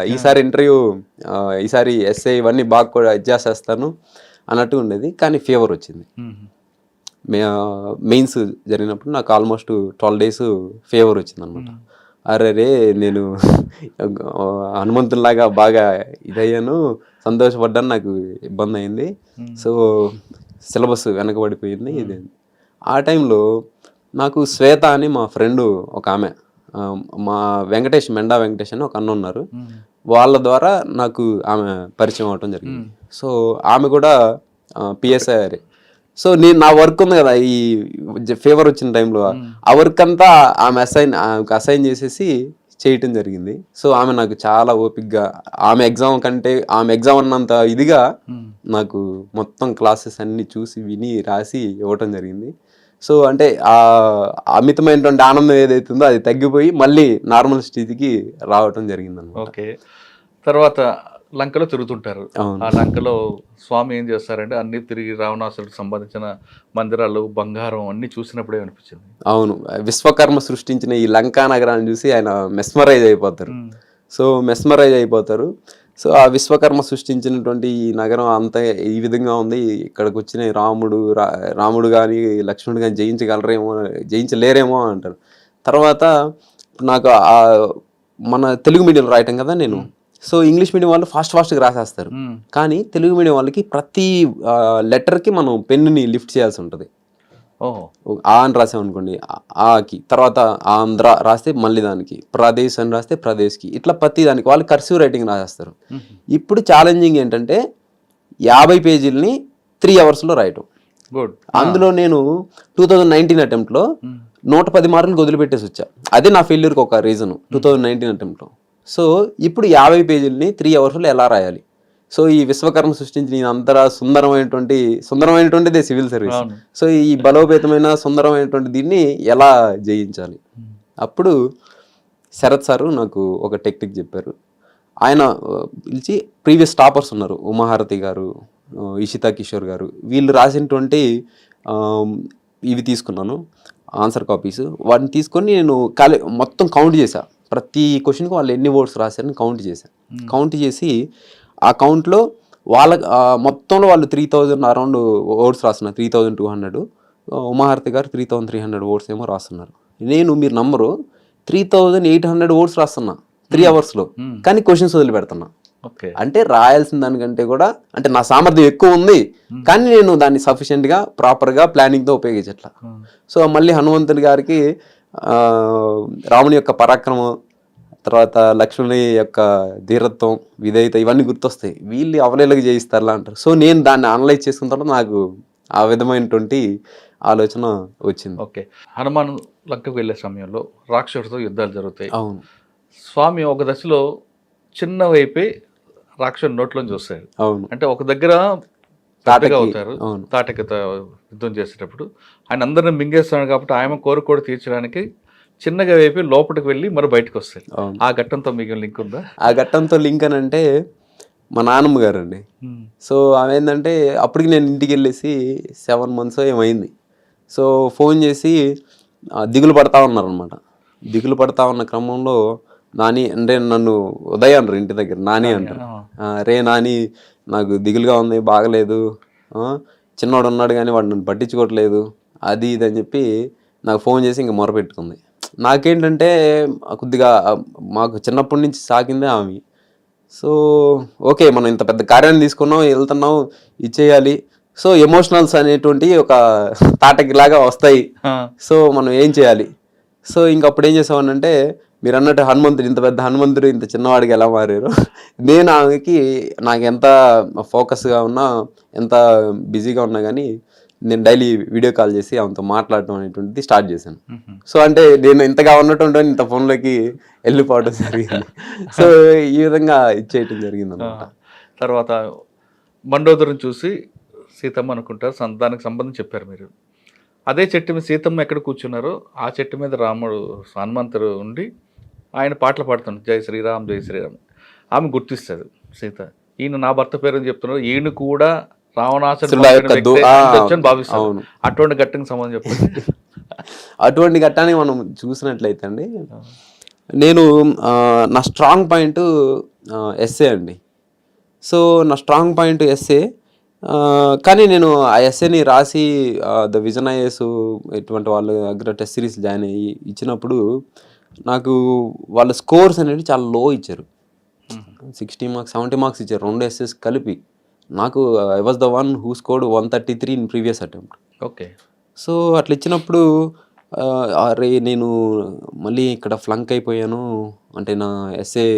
ఈసారి ఎస్ఐ ఇవన్నీ బాగా కూడా చేసేస్తాను అన్నట్టు ఉండేది. కానీ ఫీవర్ వచ్చింది. మెయిన్స్ జరిగినప్పుడు నాకు ఆల్మోస్ట్ 12 days ఫీవర్ వచ్చింది అనమాట. అరే నేను హనుమంతునిలాగా బాగా ఇదయ్యాను, సంతోషపడ్డాను, నాకు ఇబ్బంది అయింది. సో సిలబస్ వెనకబడిపోయింది. ఇది ఆ టైంలో నాకు శ్వేత అని మా ఫ్రెండ్ ఒక ఆమె, మా మెండా వెంకటేష్ అని ఒక అన్న ఉన్నారు, వాళ్ళ ద్వారా నాకు ఆమె పరిచయం అవటం జరిగింది. సో ఆమె కూడా పిఎస్ఐఆర్. సో నా వర్క్ ఉంది కదా ఈ ఫీవర్ వచ్చిన టైంలో, ఆ వర్క్ అంతా ఆమె అసైన్ చేసేసి చేయటం జరిగింది. సో ఆమె నాకు చాలా ఓపిక్గా, ఆమె ఎగ్జామ్ అన్నంత ఇదిగా నాకు మొత్తం క్లాసెస్ అన్ని చూసి విని రాసి ఇవ్వటం జరిగింది. సో అంటే ఆ అమితమైనటువంటి ఆనందం ఏదైతుందో అది తగ్గిపోయి మళ్ళీ నార్మల్ స్థితికి రావటం జరిగింది అన్నమాట. ఓకే. తర్వాత లంకలో తిరుగుతుంటారు. ఆ లంకలో స్వామి ఏం చేస్తారంటే అన్ని తిరిగి రావణాసుడికి సంబంధించిన మందిరాలు, బంగారం అన్ని చూసినప్పుడే అనిపించింది. అవును, విశ్వకర్మ సృష్టించిన ఈ లంకా నగరాన్ని చూసి ఆయన మెస్మరైజ్ అయిపోతారు. సో ఆ విశ్వకర్మ సృష్టించినటువంటి ఈ నగరం అంతా ఈ విధంగా ఉంది, ఇక్కడికి వచ్చిన రాముడు కానీ లక్ష్మణుడు కానీ జయించలేరేమో అంటారు. తర్వాత నాకు మన తెలుగు మీడియం రాయటం కదా నేను, సో ఇంగ్లీష్ మీడియం వాళ్ళు ఫాస్ట్గా రాసేస్తారు. కానీ తెలుగు మీడియం వాళ్ళకి ప్రతి లెటర్కి మనం పెన్నుని లిఫ్ట్ చేయాల్సి ఉంటుంది. ఆ అని రాసామనుకోండి, ఆకి తర్వాత ఆంధ్ర రాస్తే మళ్ళీ దానికి, ప్రదేశ్ అని రాస్తే ప్రదేశ్కి, ఇట్లా ప్రతి దానికి వాళ్ళు కర్సివ్ రైటింగ్ రాసేస్తారు. ఇప్పుడు ఛాలెంజింగ్ ఏంటంటే 50 పేజీలని 3 అవర్స్లో రాయటం. అందులో నేను 2019 అటెంప్ట్లో 110 మార్కులు వదిలిపెట్టేసి వచ్చా. అదే నా ఫెయిల్యూర్కి ఒక రీజన్ 2019 అటెంప్ట్లో. సో ఇప్పుడు 50 పేజీలని 3 అవర్స్లో ఎలా రాయాలి? సో ఈ విశ్వకర్మ సృష్టించిన అంతరా సుందరమైనటువంటిదే సివిల్ సర్వీస్. సో ఈ బలోపేతమైన సుందరమైనటువంటి దీన్ని ఎలా జయించాలి? అప్పుడు శరత్ సారు నాకు ఒక టెక్నిక్ చెప్పారు. ఆయన పిలిచి ప్రీవియస్ టాపర్స్ ఉన్నారు, ఉమాహారతి గారు, ఇషితా కిషోర్ గారు, వీళ్ళు రాసినటువంటి ఇవి తీసుకున్నాను ఆన్సర్ కాపీస్. వాటిని తీసుకొని నేను మొత్తం కౌంట్ చేశా. ప్రతి క్వశ్చన్కి వాళ్ళు ఎన్ని వర్డ్స్ రాశారని కౌంట్ చేశాను. కౌంట్ చేసి ఆ కౌంట్లో వాళ్ళ మొత్తంలో వాళ్ళు 3000 అరౌండ్ వర్డ్స్ రాస్తున్నారు, 3200. ఉమాహారతి గారు 3300 వర్డ్స్ ఏమో రాస్తున్నారు. మీరు నంబరు 3800 వర్డ్స్ రాస్తున్నా 3 అవర్స్లో, కానీ క్వశ్చన్స్ వదిలిపెడుతున్నా. అంటే రాయాల్సిన దానికంటే కూడా అంటే నా సామర్థ్యం ఎక్కువ ఉంది, కానీ నేను దాన్ని సఫిషియెంట్గా ప్రాపర్గా ప్లానింగ్తో ఉపయోగించట్లా. సో మళ్ళీ హనుమంతుడి గారికి రాముని యొక్క పరాక్రమం, తర్వాత లక్ష్మణుని యొక్క ధీరత్వం, విధేయత, ఇవన్నీ గుర్తొస్తాయి. వీళ్ళు అవలేలకు చేయిస్తారులా అంటారు. సో నేను దాన్ని అనలైజ్ చేసుకున్న తర్వాత నాకు ఆ విధమైనటువంటి ఆలోచన వచ్చింది. ఓకే, హనుమాన్ లంకకు వెళ్ళే సమయంలో రాక్షసుడితో యుద్ధాలు జరుగుతాయి. అవును. స్వామి ఒక దశలో చిన్న వైపే రాక్షసుని నోట్లోంచి వస్తాడు. అవును. అంటే ఒక దగ్గర తాటగా అవుతారు. తాటకత యుద్ధం చేసేటప్పుడు ఆయన అందరిని మింగేస్తున్నాడు కాబట్టి ఆయన కోరిక తీర్చడానికి చిన్నగా వైపు లోపలికి వెళ్ళి మరి బయటకు వస్తాయి. ఆ ఘట్టంతో మీకు లింక్ ఉందా? ఆ ఘట్టంతో లింక్ అని అంటే మా నాన్నమ్మ గారు అండి. సో ఆమె ఏంటంటే అప్పటికి నేను ఇంటికి వెళ్ళేసి 7 months ఏమైంది. సో ఫోన్ చేసి దిగులు పడతా ఉన్నారనమాట. దిగులు పడతా ఉన్న క్రమంలో నాని అంటే నన్ను ఉదయ్ అంటారు ఇంటి దగ్గర, నాని అంటారు. రే నాని, నాకు దిగులుగా ఉంది, బాగలేదు, చిన్నవాడు ఉన్నాడు కానీ వాడు నన్ను పట్టించుకోవట్లేదు, అది ఇది అని చెప్పి నాకు ఫోన్ చేసి ఇంకా మొరపెట్టుకుంది. నాకేంటంటే కొద్దిగా మాకు చిన్నప్పటి నుంచి సాకిందే ఆమె. సో ఓకే, మనం ఇంత పెద్ద కార్యాన్ని తీసుకున్నాం, వెళ్తున్నాం, ఇచ్చేయాలి. సో ఎమోషనల్స్ అనేటువంటి ఒక తాటకిలాగా వస్తాయి. సో మనం ఏం చేయాలి? సో ఇంకప్పుడు ఏం చేసామనంటే, మీరు అన్నట్టు హనుమంతుడు, ఇంత పెద్ద హనుమంతుడు ఇంత చిన్నవాడికి ఎలా మారారు? నేను ఆమెకి నాకు ఎంత ఫోకస్గా ఉన్నా, ఎంత బిజీగా ఉన్నా కానీ నేను డైలీ వీడియో కాల్ చేసి ఆమెతో మాట్లాడటం అనేటువంటిది స్టార్ట్ చేశాను. సో అంటే నేను ఇంతగా ఉన్నటువంటి ఇంత ఫోన్లోకి వెళ్ళిపోవడం జరిగింది. సో ఈ విధంగా ఇచ్చేయటం జరిగింది అన్నమాట. తర్వాత మండోదరం చూసి సీతమ్మ అనుకుంటారు, దానికి సంబంధం చెప్పారు మీరు. అదే చెట్టు మీద సీతమ్మ ఎక్కడ కూర్చున్నారో ఆ చెట్టు మీద రాముడు హనుమంతుడు ఉండి ఆయన పాటలు పాడుతున్నాడు, జై శ్రీరామ్ జై శ్రీరామ్. ఆమె గుర్తిస్తుంది సీత, ఈయన నా భర్త పేరు అని చెప్తున్నారు, ఈయన కూడా రావణాసురుడు భావిస్తాను. అటువంటి ఘట్టానికి సంబంధం చెప్పండి. అటువంటి ఘట్టాన్ని మనం చూసినట్లయితే అండి, నేను నా స్ట్రాంగ్ పాయింట్ ఎస్ఏ అండి. సో నా స్ట్రాంగ్ పాయింట్ ఎస్ఏ, కానీ నేను ఆ ఎస్ఏని రాసి ద విజన్ ఐఏఎస్ ఇటువంటి వాళ్ళ దగ్గర టెస్ట్ సిరీస్ జాయిన్ అయ్యి ఇచ్చినప్పుడు నాకు వాళ్ళ స్కోర్స్ అనేవి చాలా లో ఇచ్చారు. 60 marks 70 marks ఇచ్చారు, 2 ఎస్ఎస్ కలిపి. నాకు I was the one who scored 133 in previous attempt. Okay. So అట్లా ఇచ్చినప్పుడు అరే నేను మళ్ళీ ఇక్కడ ఫ్లంక్ అయిపోయాను, అంటే నా ఎస్ఏ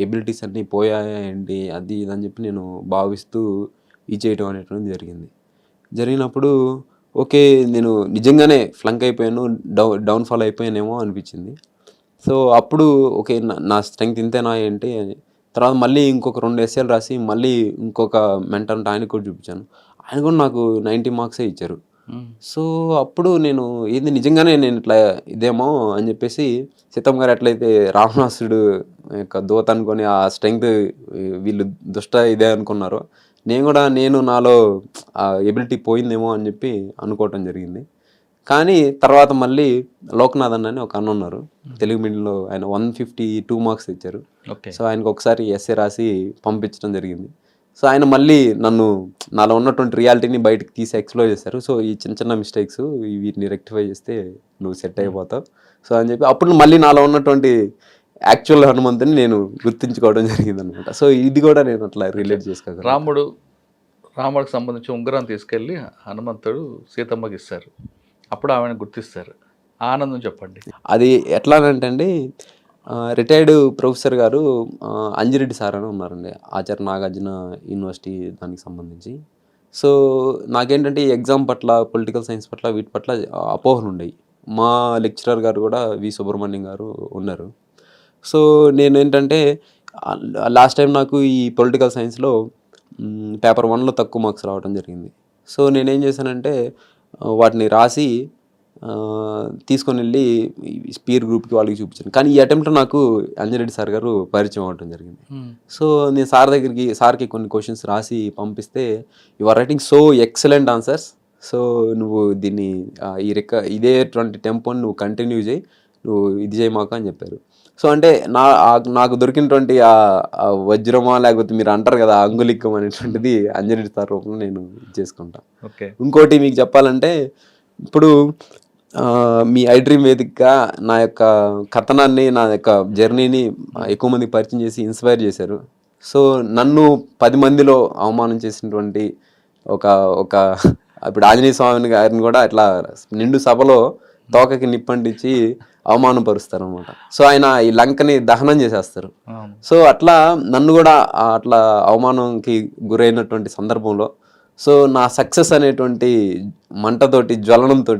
ఎబిలిటీస్ అన్నీ పోయాయండి, అది ఇది అని చెప్పి నేను భావిస్తూ చేయటం అనేటువంటిది జరిగినప్పుడు ఓకే, నేను నిజంగానే ఫ్లంక్ అయిపోయాను, డౌన్ఫాల్ అయిపోయానేమో అనిపించింది. సో అప్పుడు ఓకే, నా స్ట్రెంగ్త్ ఇంతేనా ఏంటి. తర్వాత మళ్ళీ ఇంకొక 2 ఎస్ఏలు రాసి మళ్ళీ ఇంకొక మెంటర్ ఆయనకు కూడా చూపించాను. ఆయన కూడా నాకు 90 మార్క్సే ఇచ్చారు. సో అప్పుడు నేను ఏంది నిజంగానే నేను ఇట్లా ఇదేమో అని చెప్పేసి, సీతమ్మ గారు ఎట్లయితే రావణాసుడు యొక్క దూత అనుకొని ఆ స్ట్రెంగ్త్ వీళ్ళు దుష్ట ఇదే అనుకున్నారో, నేను నాలో ఆ ఎబిలిటీ పోయిందేమో అని చెప్పి అనుకోవటం జరిగింది. కానీ తర్వాత మళ్ళీ లోకనాథన్ అని ఒక అన్న ఉన్నారు తెలుగు మీడియంలో, ఆయన 152 మార్క్స్ ఇచ్చారు. సో ఆయనకు ఒకసారి ఎస్ఏ రాసి పంపించడం జరిగింది. సో ఆయన మళ్ళీ నాలో ఉన్నటువంటి రియాలిటీని బయటకు తీసి ఎక్స్ప్లోర్ చేశారు. సో ఈ చిన్న మిస్టేక్స్ వీటిని రెక్టిఫై చేస్తే నువ్వు సెట్ అయిపోతావు సో అని చెప్పి, అప్పుడు మళ్ళీ నాలో ఉన్నటువంటి యాక్చువల్ హనుమంతుని నేను గుర్తించుకోవడం జరిగింది అనమాట. సో ఇది కూడా నేను అట్లా రిలేట్ చేసుకోగలను. రాముడికి సంబంధించి ఉంగరం తీసుకెళ్ళి హనుమంతుడు సీతమ్మకి ఇస్తారు, అప్పుడు ఆమెను గుర్తిస్తారు. ఆనందం చెప్పండి. అది ఎట్లానంటే అండి, రిటైర్డ్ ప్రొఫెసర్ గారు అంజిరెడ్డి సార్ అని ఉన్నారండి, ఆచార్య నాగార్జున యూనివర్సిటీ దానికి సంబంధించి. సో నాకేంటంటే ఈ ఎగ్జామ్ పట్ల, పొలిటికల్ సైన్స్ పట్ల, వీటి పట్ల అపోహలు ఉండేవి. మా లెక్చరర్ గారు కూడా వి సుబ్రహ్మణ్యం గారు ఉన్నారు. సో నేను ఏంటంటే లాస్ట్ టైం నాకు ఈ పొలిటికల్ సైన్స్లో పేపర్ 1లో తక్కువ మార్క్స్ రావడం జరిగింది. సో నేనేం చేశానంటే వాటిని రాసి తీసుకొని వెళ్ళి పీర్ గ్రూప్కి వాళ్ళకి చూపించాను. కానీ ఈ అటెంప్ట్లో నాకు అంజిరెడ్డి సార్ గారు పరిచయం అవ్వడం జరిగింది. సో నేను సార్కి కొన్ని క్వశ్చన్స్ రాసి పంపిస్తే, you are writing so excellent answers, so నువ్వు దీన్ని ఇదే టెంపోని నువ్వు కంటిన్యూ చేయి, నువ్వు ఇది చేయమాక అని చెప్పారు. సో అంటే నాకు దొరికినటువంటి ఆ వజ్రమా, లేకపోతే మీరు అంటారు కదా అంగులిక్కం అనేటువంటిది అంజనేయుడి సార్ రూపంలో నేను చేసుకుంటాను. ఇంకోటి మీకు చెప్పాలంటే, ఇప్పుడు మీ ఐ డ్రీమ్ వేదికగా నా యొక్క కథనాన్ని, నా యొక్క జర్నీని ఎక్కువ మందికి పరిచయం చేసి ఇన్స్పైర్ చేశారు. సో నన్ను 10 మందిలో అవమానం చేసినటువంటి ఒక ఇప్పుడు ఆంజనేయ స్వామి గారిని కూడా ఇట్లా నిండు సభలో తోకకి నిప్పంటించి అవమానపరుస్తారు అనమాట. సో ఆయన ఈ లంకని దహనం చేసేస్తారు. సో అట్లా నన్ను కూడా అట్లా అవమానంకి గురైనటువంటి సందర్భంలో, సో నా సక్సెస్ అనేటువంటి మంటతోటి, జ్వలనంతో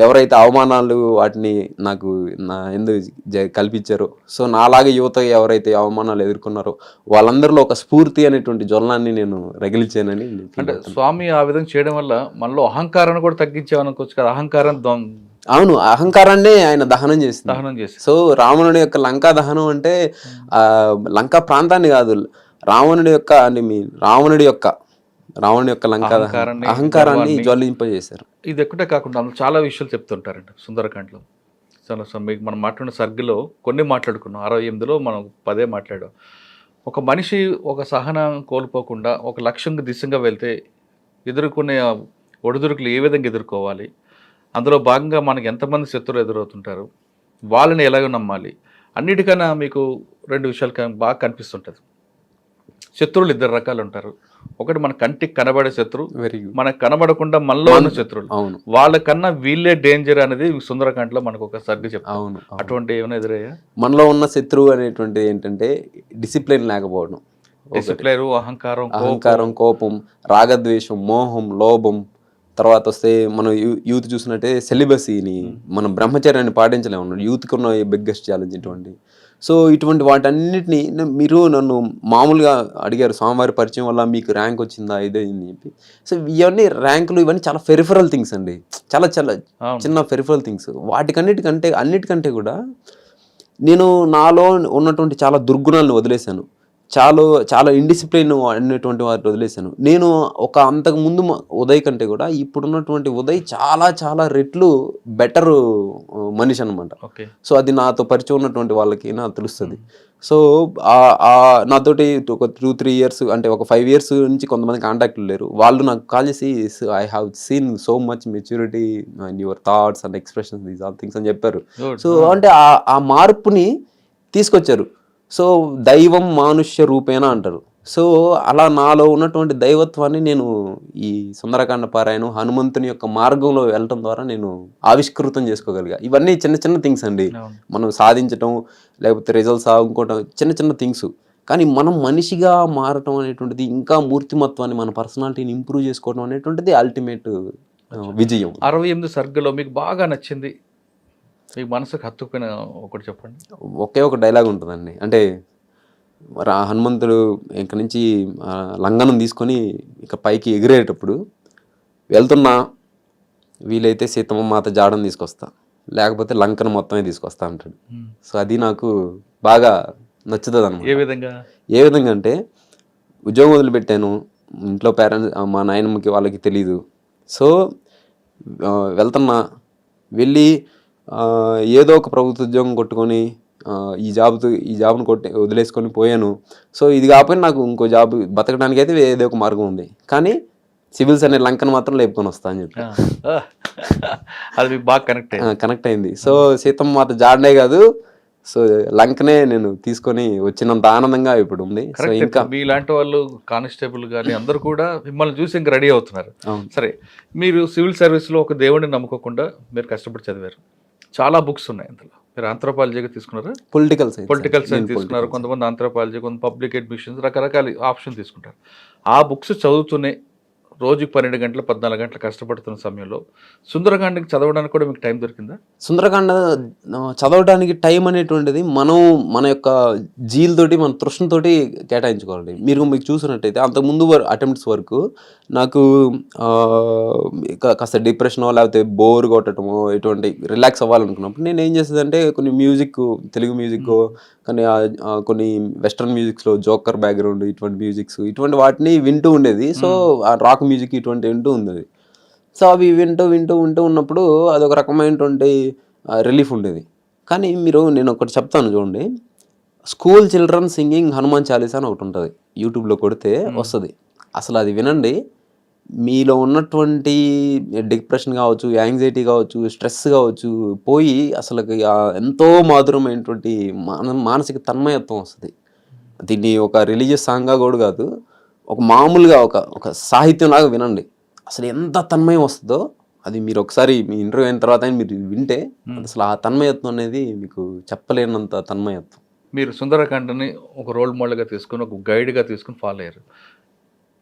ఎవరైతే అవమానాలు వాటిని నాకు నా ఎందుకు కల్పించారో, సో నాలాగే యువత ఎవరైతే అవమానాలు ఎదుర్కొన్నారో వాళ్ళందరిలో ఒక స్ఫూర్తి అనేటువంటి జ్వలనాన్ని నేను రగిలించానని. అంటే స్వామి ఆ విధంగా చేయడం వల్ల మనలో అహంకారాన్ని కూడా తగ్గించామనుకోవచ్చు కదా. అహంకారం అవును, అహంకారాన్ని ఆయన దహనం చేసి. సో రావణుడి యొక్క లంకా దహనం అంటే లంకా ప్రాంతాన్ని కాదు, రావణుడి యొక్క లంకా అహంకారాన్ని జ్వలింపజేశారు. ఇది ఎక్కడే కాకుండా అందులో చాలా విషయాలు చెప్తుంటారండి సుందరకాండలో. చాలా మీకు మనం మాట్లాడిన సర్గిలో కొన్ని మాట్లాడుకున్నాం, 68లో మనం 10 మాట్లాడాం. ఒక మనిషి ఒక సహనం కోల్పోకుండా ఒక లక్ష్యంగా దిశగా వెళ్తే ఎదుర్కొనే ఒడిదుడుకులు ఏ విధంగా ఎదుర్కోవాలి, అందులో భాగంగా మనకి ఎంతమంది శత్రువులు ఎదురవుతుంటారు, వాళ్ళని ఎలాగో నమ్మాలి, అన్నిటికన్నా మీకు 2 విషయాలు బాగా కనిపిస్తుంటుంది. శత్రువులు 2 రకాలు ఉంటారు. ఒకటి మన కంటికి కనబడే శత్రువు, మనకు కనబడకుండా మనలో ఉన్న శత్రువులు, వాళ్ళకన్నా వీళ్ళే డేంజర్ అనేది సుందరకాండలో మనకు ఒక సర్ది చెప్తాం. అటువంటి ఏమైనా ఎదురయ్యా? మనలో ఉన్న శత్రువు అనేటువంటిది ఏంటంటే డిసిప్లిన్ లేకపోవడం, డిసిప్లిన్, అహంకారం, కోపం, రాగద్వేషం, మోహం, లోభం. తర్వాత వస్తే మనం యూత్ చూసినట్టే సెలిబసీని, మనం బ్రహ్మచర్యాన్ని పాటించలేము. యూత్కి ఉన్న బిగ్గెస్ట్ ఛాలెంజ్ ఇటువంటి. సో ఇటువంటి వాటన్నిటిని మీరు నన్ను మామూలుగా అడిగారు, స్వామివారి పరిచయం వల్ల మీకు ర్యాంక్ వచ్చిందా ఇదే అని చెప్పి. సో ఇవన్నీ ర్యాంకులు, ఇవన్నీ చాలా పెరిఫరల్ థింగ్స్ అండి, చాలా చిన్న పెరిఫరల్ థింగ్స్. అన్నిటికంటే కూడా నేను నాలో ఉన్నటువంటి చాలా దుర్గుణాలను వదిలేశాను, చాలా ఇండిసిప్లిన్ అనేటువంటి వాటిని వదిలేశాను. నేను అంతకు ముందు ఉదయ్ కంటే కూడా ఇప్పుడున్నటువంటి ఉదయ్ చాలా రెట్లు బెటర్ మనిషి అనమాట. సో అది నాతో పరిచయం ఉన్నటువంటి వాళ్ళకి నాకు తెలుస్తుంది. సో నాతోటి ఒక 2-3 ఇయర్స్ అంటే ఒక 5 ఇయర్స్ నుంచి కొంతమంది కాంటాక్ట్లు లేరు. వాళ్ళు నాకు కాల్ చేసి, I have seen so much maturity and your thoughts and expressions, these all things అని చెప్పారు. సో అంటే ఆ మార్పుని తీసుకొచ్చారు. సో దైవం మానుష్య రూపేణ అంటారు. సో అలా నాలో ఉన్నటువంటి దైవత్వాన్ని నేను ఈ సుందరకాండ పారాయణం, హనుమంతుని యొక్క మార్గంలో వెళ్ళటం ద్వారా నేను ఆవిష్కృతం చేసుకోగలిగా. ఇవన్నీ చిన్న థింగ్స్ అండి, మనం సాధించటం లేకపోతే రిజల్ట్స్ ఇంకోవటం చిన్న థింగ్స్. కానీ మనం మనిషిగా మారటం అనేటువంటిది, ఇంకా మూర్తిమత్వాన్ని, మన పర్సనాలిటీని ఇంప్రూవ్ చేసుకోవడం అనేటువంటిది అల్టిమేట్ విజయం. 68 సర్గలో మీకు బాగా నచ్చింది, మీ మనసుకు హత్తుకుపోయిన ఒకటి చెప్పండి. ఒకే ఒక డైలాగ్ ఉంటుందండి. అంటే హనుమంతుడు ఇంక నుంచి లంగనం తీసుకొని ఇక పైకి ఎగిరేటప్పుడు, వెళ్తున్నా వీలైతే సీతమ్మ మాత జాడని తీసుకొస్తా, లేకపోతే లంకను మొత్తమే తీసుకొస్తా అంటాడు. సో అది నాకు బాగా నచ్చుతుంది అన్నమాట. ఏ విధంగా అంటే, ఉద్యోగం వదిలిపెట్టాను, ఇంట్లో పేరెంట్స్ మా నాయనమ్మకి వాళ్ళకి తెలీదు. సో వెళ్తున్నా, వెళ్ళి ఏదో ఒక ప్రభుత్వ ఉద్యోగం కొట్టుకొని ఈ జాబ్ను వదిలేసుకొని పోయాను. సో ఇది కాకపోయినా నాకు ఇంకో జాబ్ బతకడానికి అయితే ఏదో ఒక మార్గం ఉంది, కానీ సివిల్స్ అనే లంకను మాత్రం లేపుకొని వస్తా అని చెప్పి అది బాగా కనెక్ట్ అయింది. సో సీతమ్మ మాత జాడనే కాదు, సో లంకనే నేను తీసుకొని వచ్చినంత ఆనందంగా ఇప్పుడు ఉంది. So correct. ఇంకా మీ ఇలాంటి వాళ్ళు కానిస్టేబుల్ కానీ అందరూ కూడా మిమ్మల్ని చూసి ఇంకా రెడీ అవుతున్నారు. అవును. సరే, మీరు సివిల్ సర్వీస్లో ఒక దేవుడిని నమ్ముకోకుండా మీరు కష్టపడి చదివారు. చాలా బుక్స్ ఉన్నాయి అందులో. మీరు ఆంథ్రోపాలజీగా తీసుకున్నారు, పొలిటికల్ సైన్స్ తీసుకున్నారు, కొంతమంది ఆంథ్రోపాలజీ, కొంత పబ్లిక్ అడ్మిషన్స్, రకరకాల ఆప్షన్ తీసుకుంటారు. ఆ బుక్స్ చదువుతూనే రోజుకి 12 గంటలు 14 గంటలు కష్టపడుతున్న సమయంలో సుందరకాండకి చదవడానికి కూడా మీకు టైం దొరికిందా? సుందరకాండ చదవడానికి టైం అనేటువంటిది మనం మన యొక్క జీలతోటి మన తృష్ణతోటి కేటాయించుకోవాలి. మీకు చూసినట్టయితే అంతకుముందు అటెంప్ట్స్ వరకు నాకు కాస్త డిప్రెషనో లేకపోతే బోర్ కొట్టడమో ఇటువంటి రిలాక్స్ అవ్వాలనుకున్నప్పుడు నేను ఏం చేసేదంటే కొన్ని మ్యూజిక్, తెలుగు మ్యూజిక్, కానీ కొన్ని వెస్ట్రన్ మ్యూజిక్స్లో జోకర్ బ్యాక్గ్రౌండ్ ఇటువంటి మ్యూజిక్స్ ఇటువంటి వాటిని వింటూ ఉండేది. సో రాక్ మ్యూజిక్ ఇటువంటి వింటూ ఉండేది. సో అవి వింటూ ఉన్నప్పుడు అదొక రకమైనటువంటి రిలీఫ్ ఉండేది. కానీ నేను ఒకటి చెప్తాను చూడండి, school children singing Hanuman Chalisa అని ఒకటి ఉంటుంది, యూట్యూబ్లో కొడితే వస్తుంది. అసలు అది వినండి, మీలో ఉన్నటువంటి డిప్రెషన్ కావచ్చు, యాంగ్జైటీ కావచ్చు, స్ట్రెస్ కావచ్చు పోయి అసలు ఎంతో మాధురమైనటువంటి మానసిక తన్మయత్వం వస్తుంది. దీన్ని ఒక రిలీజియస్ సాంగ్గా కూడా కాదు, ఒక మామూలుగా ఒక సాహిత్యంలాగా వినండి. అసలు ఎంత తన్మయం వస్తుందో అది మీరు ఒకసారి మీ ఇంటర్వ్యూ అయిన తర్వాత మీరు వింటే అసలు ఆ తన్మయత్వం అనేది మీకు చెప్పలేనంత తన్మయత్వం. మీరు సుందరకాండని ఒక రోల్ మోడల్గా తీసుకుని, ఒక గైడ్గా తీసుకుని ఫాలో అయ్యారు.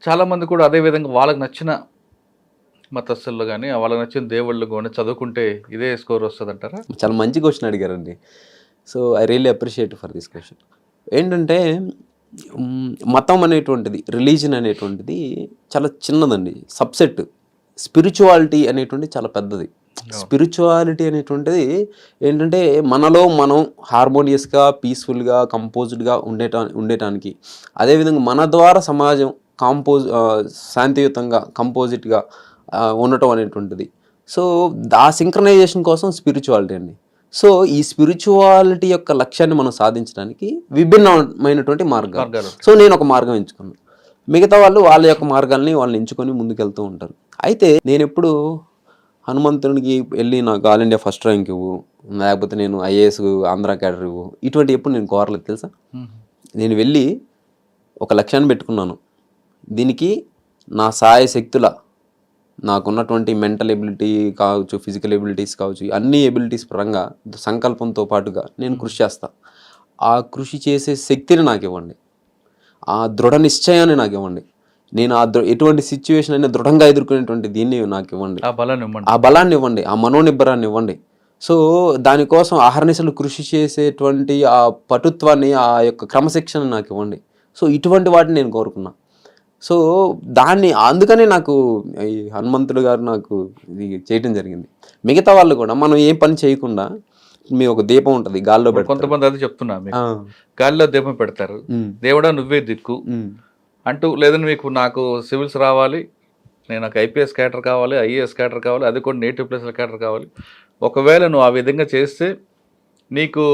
చాలామంది కూడా అదేవిధంగా వాళ్ళకి నచ్చిన మతస్థుల్లో కానీ వాళ్ళకి నచ్చిన దేవుళ్ళు కానీ చదువుకుంటే ఇదే స్కోర్ వస్తుంది అంటారా? చాలా మంచి క్వశ్చన్ అడిగారండి. So I really appreciate for this question. ఏంటంటే మతం అనేటువంటిది, రిలీజన్ అనేటువంటిది చాలా చిన్నదండి, సబ్సెట్. స్పిరిచువాలిటీ అనేటువంటిది చాలా పెద్దది. స్పిరిచువాలిటీ అనేటువంటిది ఏంటంటే మనం హార్మోనియస్గా, పీస్ఫుల్గా, కంపోజ్డ్గా ఉండటానికి, అదేవిధంగా మన ద్వారా సమాజం శాంతియుతంగా, కంపోజిట్గా ఉండటం అనేటువంటిది. సో ఆ సింక్రనైజేషన్ కోసం స్పిరిచువాలిటీ అండి. సో ఈ స్పిరిచువాలిటీ యొక్క లక్ష్యాన్ని మనం సాధించడానికి విభిన్నమైనటువంటి మార్గాలు. సో నేను ఒక మార్గం ఎంచుకున్నాను, మిగతా వాళ్ళు వాళ్ళ యొక్క మార్గాల్ని ఎంచుకొని ముందుకెళ్తూ ఉంటారు. అయితే నేను ఎప్పుడు హనుమంతునికి వెళ్ళి నాకు ఆల్ ఇండియా ఫస్ట్ ర్యాంక్ ఇవ్వు, లేకపోతే నేను ఐఏఎస్ ఆంధ్ర క్యాడర్ ఇవ్వు, ఇటువంటి ఎప్పుడు నేను కోరలేదు తెలుసా. నేను వెళ్ళి ఒక లక్ష్యాన్ని పెట్టుకున్నాను, దీనికి నా శక్తుల నాకున్నటువంటి మెంటల్ ఎబిలిటీ కావచ్చు, ఫిజికల్ ఎబిలిటీస్ కావచ్చు, అన్ని ఎబిలిటీస్ పరంగా సంకల్పంతో పాటుగా నేను కృషి చేస్తాను. ఆ కృషి చేసే శక్తిని నాకు ఇవ్వండి, ఆ దృఢ నిశ్చయాన్ని నాకు ఇవ్వండి, నేను ఎటువంటి సిచ్యువేషన్ అయినా దృఢంగా ఎదుర్కొనేటువంటి దీన్ని నాకు ఇవ్వండి, ఆ బలాన్ని ఇవ్వండి, ఆ మనోనిబ్బరాన్ని ఇవ్వండి. సో దానికోసం అహర్నిశలు కృషి చేసేటువంటి ఆ పటుత్వాన్ని, ఆ యొక్క క్రమశిక్షణ నాకు ఇవ్వండి. సో ఇటువంటి వాటిని నేను కోరుకున్నా. సో అందుకనే నాకు ఈ హనుమంతుడు గారు నాకు ఇది చేయటం జరిగింది. మిగతా వాళ్ళు కూడా మనం ఏం పని చేయకుండా, మీ ఒక దీపం ఉంటుంది గాల్లో పెడతారు, కొంతమంది అది చెప్తున్నా, గాల్లో దీపం పెడతారు, దేవుడా నువ్వే దిక్కు అంటూ, లేదని నాకు సివిల్స్ రావాలి, నాకు ఐపీఎస్ క్యాడర్ కావాలి, ఐఏఎస్ క్యాడర్ కావాలి, అది కూడా నేటివ్ ప్లేస్ల క్యాడర్ కావాలి, ఒకవేళ నువ్వు ఆ విధంగా చేస్తే నీకు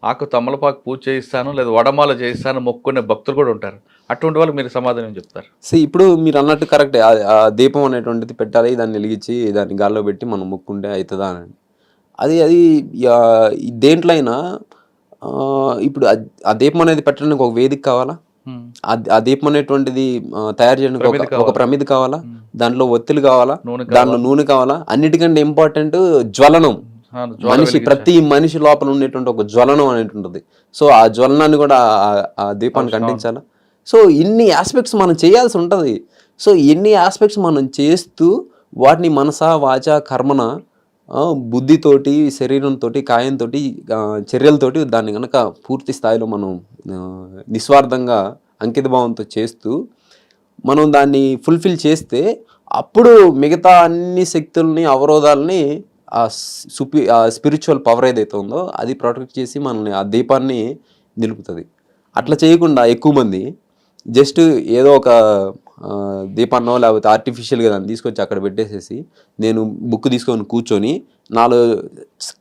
ఆకు తమలపాకు పూజ చేయిస్తాను, లేదా వడమాల చేయిస్తాను మొక్కునే భక్తులు కూడా ఉంటారు. అటువంటి వాళ్ళకి మీరు సమాధానం చెప్తారు? ఇప్పుడు మీరు అన్నట్టు కరెక్టే, ఆ దీపం అనేటువంటిది పెట్టాలి, దాన్ని వెలిగించి దాన్ని గాల్లో పెట్టి మనం మొక్కుంటే అవుతుందా అని. అది దేంట్లో అయినా ఇప్పుడు ఆ దీపం అనేది పెట్టడానికి ఒక వేదిక కావాలా, ఆ దీపం అనేటువంటిది తయారు చేయడానికి ఒక ప్రమిది కావాలా, దాంట్లో ఒత్తులు కావాలా, దాంట్లో నూనె కావాలా, అన్నిటికంటే ఇంపార్టెంట్ జ్వలనం. ప్రతి మనిషి లోపల ఉండేటువంటి ఒక జ్వలనం అనేటువంటిది. సో ఆ జ్వలనాన్ని కూడా ఆ దీపానికి అంటించాలా. సో ఇన్ని ఆస్పెక్ట్స్ మనం చేయాల్సి ఉంటుంది. సో ఎన్ని ఆస్పెక్ట్స్ మనం చేస్తూ వాటిని మనస వాచ కర్మన, బుద్ధితోటి, శరీరంతో, కాయంతో, చర్యలతోటి దాన్ని కనుక పూర్తి స్థాయిలో మనం నిస్వార్థంగా అంకితభావంతో చేస్తూ మనం దాన్ని ఫుల్ఫిల్ చేస్తే అప్పుడు మిగతా అన్ని శక్తుల్ని, అవరోధాలని ఆ స్పిరిచువల్ పవర్ ఏదైతే ఉందో అది ప్రొటెక్ట్ చేసి మనల్ని ఆ దీపాన్ని నిలుపుతుంది. అట్లా చేయకుండా ఎక్కువ మంది జస్ట్ ఏదో ఒక దీపాన్నో లేకపోతే ఆర్టిఫిషియల్గా దాన్ని తీసుకొచ్చి అక్కడ పెట్టేసేసి నేను బుక్ తీసుకొని కూర్చొని నాలో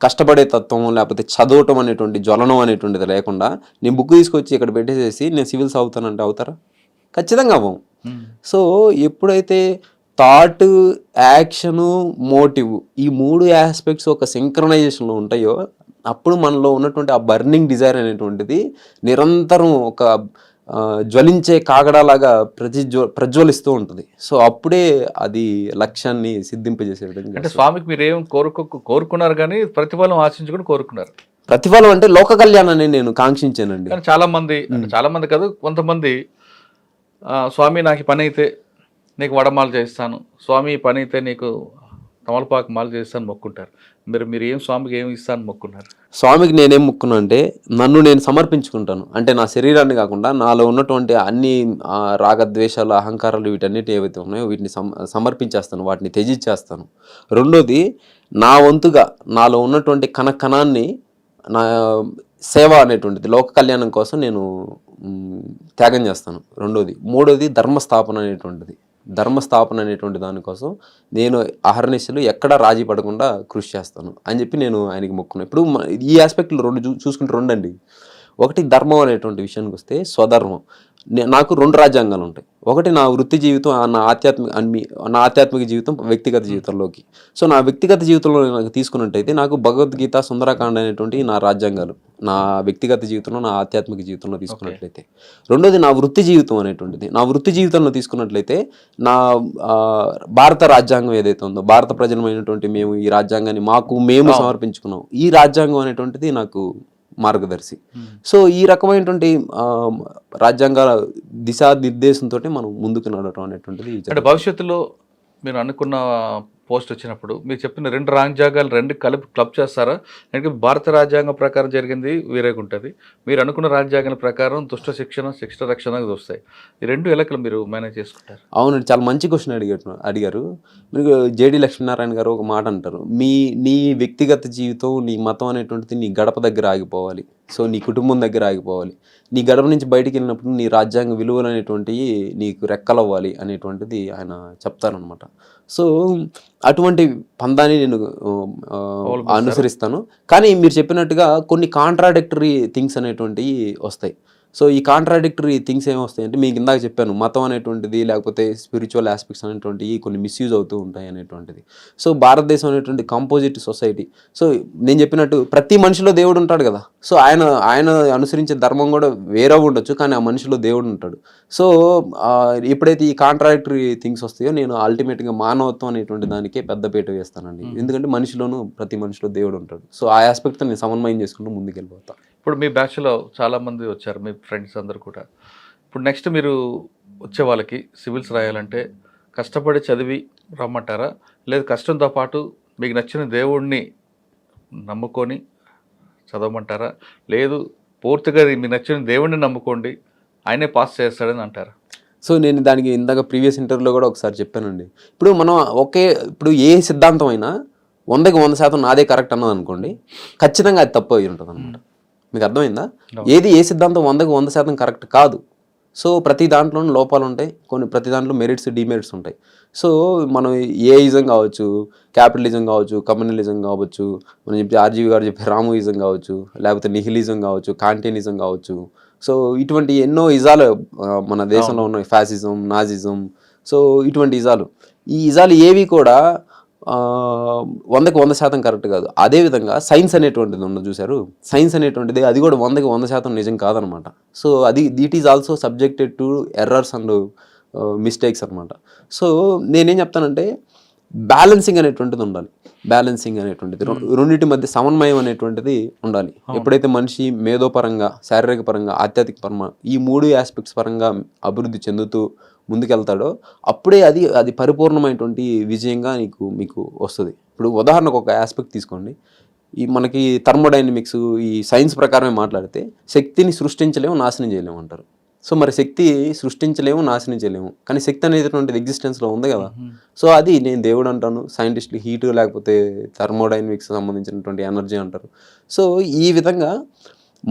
కష్టపడే తత్వం లేకపోతే చదవటం అనేటువంటి జ్వలనం అనేటువంటిది లేకుండా నేను బుక్ తీసుకొచ్చి ఇక్కడ పెట్టేసేసి నేను సివిల్స్ అవుతానంటే అవుతారా? ఖచ్చితంగా అవ్వం. సో ఎప్పుడైతే థాట్, యాక్షను, మోటివ్ ఈ 3 ఆస్పెక్ట్స్ ఒక సింక్రనైజేషన్లో ఉంటాయో అప్పుడు మనలో ఉన్నటువంటి ఆ బర్నింగ్ డిజైర్ అనేటువంటిది నిరంతరం ఒక జ్వలించే కాగడాలాగా ప్రజ్వలిస్తూ ఉంటుంది. సో అప్పుడే అది లక్ష్యాన్ని సిద్ధింపజేసే విధంగా. అంటే స్వామికి మీరు ఏం కోరుకున్నారు కానీ ప్రతిఫలం ఆశించుకుని కోరుకున్నారు. ప్రతిఫలం అంటే లోక కళ్యాణాన్ని నేను కాంక్షించానండి. కానీ చాలా మంది కాదు, కొంతమంది స్వామి నాకు పని అయితే నీకు వడమాల చేస్తాను, స్వామి పని అయితే నీకు తమలపాకు మాల చేస్తాను మొక్కుంటారు. మీరు ఏం స్వామికి ఏమి ఇస్తాను మొక్కున్నారు? స్వామికి నేనేం మొక్కున్నా అంటే నన్ను నేను సమర్పించుకుంటాను. అంటే నా శరీరాన్ని కాకుండా నాలో ఉన్నటువంటి అన్ని రాగద్వేషాలు, అహంకారాలు, వీటన్నిటి ఏవైతే ఉన్నాయో వీటిని సమర్పించేస్తాను, వాటిని త్యజించేస్తాను. రెండోది, నా వంతుగా నాలో ఉన్నటువంటి కణాన్ని నా సేవ అనేటువంటిది లోక కళ్యాణం కోసం నేను త్యాగం చేస్తాను. రెండోది. మూడోది, ధర్మస్థాపన అనేటువంటి దానికోసం నేను అహర్నిశలు ఎక్కడ రాజీ పడకుండా కృషి చేస్తాను అని చెప్పి నేను ఆయనకి మొక్కున్నాను. ఇప్పుడు ఈ ఆస్పెక్ట్లో చూసుకుంటే రెండండి. ఒకటి ధర్మం అనేటువంటి విషయానికి వస్తే స్వధర్మం. నాకు 2 రాజ్యాంగాలు ఉంటాయి. ఒకటి నా వృత్తి జీవితం, నా ఆధ్యాత్మిక జీవితం, వ్యక్తిగత జీవితంలోకి. సో నా వ్యక్తిగత జీవితంలో నాకు తీసుకున్నట్టయితే నాకు భగవద్గీత, సుందరకాండ అనేటువంటి నా రాజ్యాంగాలు నా వ్యక్తిగత జీవితంలో, నా ఆధ్యాత్మిక జీవితంలో తీసుకున్నట్లయితే. రెండోది నా వృత్తి జీవితం అనేటువంటిది. నా వృత్తి జీవితంలో తీసుకున్నట్లయితే నా భారత రాజ్యాంగం ఏదైతే ఉందో, భారత ప్రజలమైనటువంటి మేము ఈ రాజ్యాంగాన్ని మేము సమర్పించుకున్నాం. ఈ రాజ్యాంగం అనేటువంటిది నాకు మార్గదర్శి. సో ఈ రకమైనటువంటి రాజ్యాంగాల దిశానిర్దేశంతో మనం ముందుకు నడవడం అనేటువంటిది. అంటే భవిష్యత్తులో మీరు అనుకున్న పోస్ట్ వచ్చినప్పుడు మీరు చెప్పిన 2 రాజ్యాంగాలు 2 క్లబ్ చేస్తారా? అంటే భారత రాజ్యాంగం ప్రకారం జరిగింది వేరేగా ఉంటుంది, మీరు అనుకున్న రాజ్యాంగాల ప్రకారం దుష్ట శిక్షణ, శిక్ష రక్షణ వస్తాయి. ఈ 2 ఎలకలు మీరు మేనేజ్ చేసుకుంటారు? అవునండి, చాలా మంచి క్వశ్చన్ అడిగారు. మీకు జేడి లక్ష్మీనారాయణ గారు ఒక మాట అంటారు, నీ వ్యక్తిగత జీవితం, నీ మతం అనేటువంటిది నీ గడప దగ్గర ఆగిపోవాలి. సో నీ కుటుంబం దగ్గర ఆగిపోవాలి. నీ గడప నుంచి బయటికి వెళ్ళినప్పుడు నీ రాజ్యాంగ విలువలు అనేటువంటివి నీకు రెక్కలవ్వాలి అనేటువంటిది ఆయన చెప్తారనమాట. సో అటువంటి పందాన్ని నేను అనుసరిస్తాను. కానీ మీరు చెప్పినట్టుగా కొన్ని కాంట్రాడిక్టరీ థింగ్స్ అనేటువంటివి వస్తాయి. సో ఈ కాంట్రాడిక్టరీ థింగ్స్ ఏమొస్తాయంటే, మీకు ఇందాక చెప్పాను, మతం అనేటువంటిది లేకపోతే స్పిరిచువల్ ఆస్పెక్ట్స్ అనేటువంటివి కొన్ని మిస్యూజ్ అవుతూ ఉంటాయి అనేటువంటిది. సో భారతదేశం అనేటువంటి కాంపోజిట్ సొసైటీ. సో నేను చెప్పినట్టు ప్రతి మనిషిలో దేవుడు ఉంటాడు కదా. సో ఆయన అనుసరించే ధర్మం కూడా వేరే ఉండొచ్చు, కానీ ఆ మనిషిలో దేవుడు ఉంటాడు. సో ఎప్పుడైతే ఈ కాంట్రాడిక్టరీ థింగ్స్ వస్తాయో నేను అల్టిమేట్గా మానవత్వం అనేటువంటి దానికే పెద్దపీట వేస్తానండి. ఎందుకంటే ప్రతి మనిషిలో దేవుడు ఉంటాడు. సో ఆ ఆస్పెక్ట్తో నేను సమన్వయం చేసుకుంటూ ముందుకెళ్ళిపోతాను. ఇప్పుడు మీ బ్యాచ్లో చాలామంది వచ్చారు, మీ ఫ్రెండ్స్ అందరు కూడా. ఇప్పుడు నెక్స్ట్ మీరు వచ్చే వాళ్ళకి సివిల్స్ రాయాలంటే కష్టపడి చదివి రమ్మంటారా, లేదు కష్టంతో పాటు మీకు నచ్చిన దేవుడిని నమ్ముకొని చదవమంటారా, లేదు పూర్తిగా మీకు నచ్చిన దేవుడిని నమ్ముకోండి ఆయనే పాస్ చేస్తాడని అంటారా? సో నేను దానికి ఇందాక ప్రీవియస్ ఇంటర్వ్యూలో కూడా ఒకసారి చెప్పానండి. ఇప్పుడు ఏ సిద్ధాంతం అయినా 100కి 100% నాదే కరెక్ట్ అన్నది అనుకోండి, ఖచ్చితంగా అది తప్పు అయి ఉంటుంది అనమాట. మీకు అర్థమైందా? ఏ సిద్ధాంతం 100కి 100% కరెక్ట్ కాదు. సో ప్రతి దాంట్లోనూ లోపాలు ఉంటాయి, ప్రతి దాంట్లో మెరిట్స్, డిమెరిట్స్ ఉంటాయి. సో మనం ఏయిజం కావచ్చు, క్యాపిటలిజం కావచ్చు, కమ్యూనలిజం కావచ్చు, మనం చెప్పి ఆర్జీవి గారు చెప్పే రామోయిజం కావచ్చు, లేకపోతే నిహిలిజం కావచ్చు, కాంటినిజం కావచ్చు. సో ఇటువంటి ఎన్నో ఇజాలు మన దేశంలో ఉన్నాయి, ఫ్యాసిజం, నాజిజం. సో ఇటువంటి ఈ ఇజాలు ఏవి కూడా 100కి 100% కరెక్ట్ కాదు. అదేవిధంగా సైన్స్ అనేటువంటిది ఉన్నది చూశారు, సైన్స్ అనేటువంటిది అది కూడా 100కి 100% నిజం కాదనమాట. So this is also subjected to errors and mistakes అనమాట. సో నేనేం చెప్తానంటే బ్యాలెన్సింగ్ అనేటువంటిది ఉండాలి. రెండింటి మధ్య సమన్వయం అనేటువంటిది ఉండాలి. ఎప్పుడైతే మనిషి మేధోపరంగా, శారీరక పరంగా, ఆధ్యాత్మిక పరంగా ఈ 3 ఆస్పెక్ట్స్ పరంగా అభివృద్ధి చెందుతూ ముందుకెళ్తాడో అప్పుడే అది పరిపూర్ణమైనటువంటి విజయంగా మీకు వస్తుంది. ఇప్పుడు ఉదాహరణకు ఒక ఆస్పెక్ట్ తీసుకోండి. మనకి థర్మోడైనమిక్స్, ఈ సైన్స్ ప్రకారమే మాట్లాడితే శక్తిని సృష్టించలేము, నాశనం చేయలేము అంటారు. సో మరి శక్తి సృష్టించలేము, నాశనం చేయలేము, కానీ శక్తి అనేటువంటిది ఎగ్జిస్టెన్స్లో ఉంది కదా. సో అది నేను దేవుడు అంటాను, సైంటిస్టులు హీట్ లేకపోతే థర్మోడైనమిక్స్ సంబంధించినటువంటి ఎనర్జీ అంటారు. సో ఈ విధంగా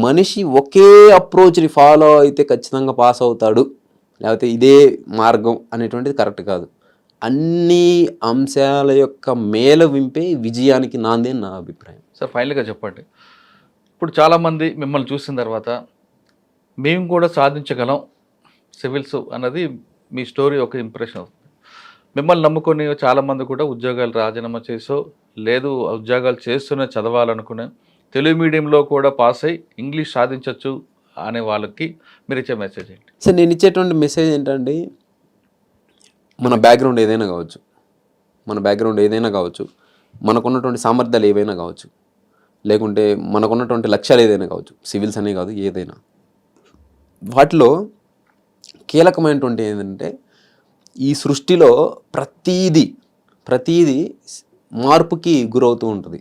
మనిషి ఒకే అప్రోచ్ని ఫాలో అయితే ఖచ్చితంగా పాస్ అవుతాడు, లేకపోతే ఇదే మార్గం అనేటువంటిది కరెక్ట్ కాదు. అన్ని అంశాల యొక్క మేళవింపే విజయానికి నాంది అని నా అభిప్రాయం. సార్ ఫైనల్గా చెప్పండి, ఇప్పుడు చాలామంది మిమ్మల్ని చూసిన తర్వాత మేము కూడా సాధించగలం సివిల్స్ అన్నది మీ స్టోరీ ఒక ఇంప్రెషన్ అవుతుంది. మిమ్మల్ని నమ్ముకొని చాలామంది కూడా ఉద్యోగాలు రాజీనామా చేసో, లేదు ఉద్యోగాలు చేస్తూనే చదవాలనుకునే తెలుగు మీడియంలో కూడా పాస్ అయ్యి ఇంగ్లీష్ సాధించవచ్చు అనే వాళ్ళకి మీరు ఇచ్చే మెసేజ్ ఏంటి? సో నేను ఇచ్చేటువంటి మెసేజ్ ఏంటంటే, మన బ్యాక్గ్రౌండ్ ఏదైనా కావచ్చు, మనకున్నటువంటి సామర్థ్యాలు ఏవైనా కావచ్చు, లేకుంటే మనకున్నటువంటి లక్ష్యాలు ఏదైనా కావచ్చు, సివిల్స్ అనే కాదు ఏదైనా, వాటిలో కీలకమైనటువంటి ఏంటంటే ఈ సృష్టిలో ప్రతీది మార్పుకి గురవుతూ ఉంటుంది.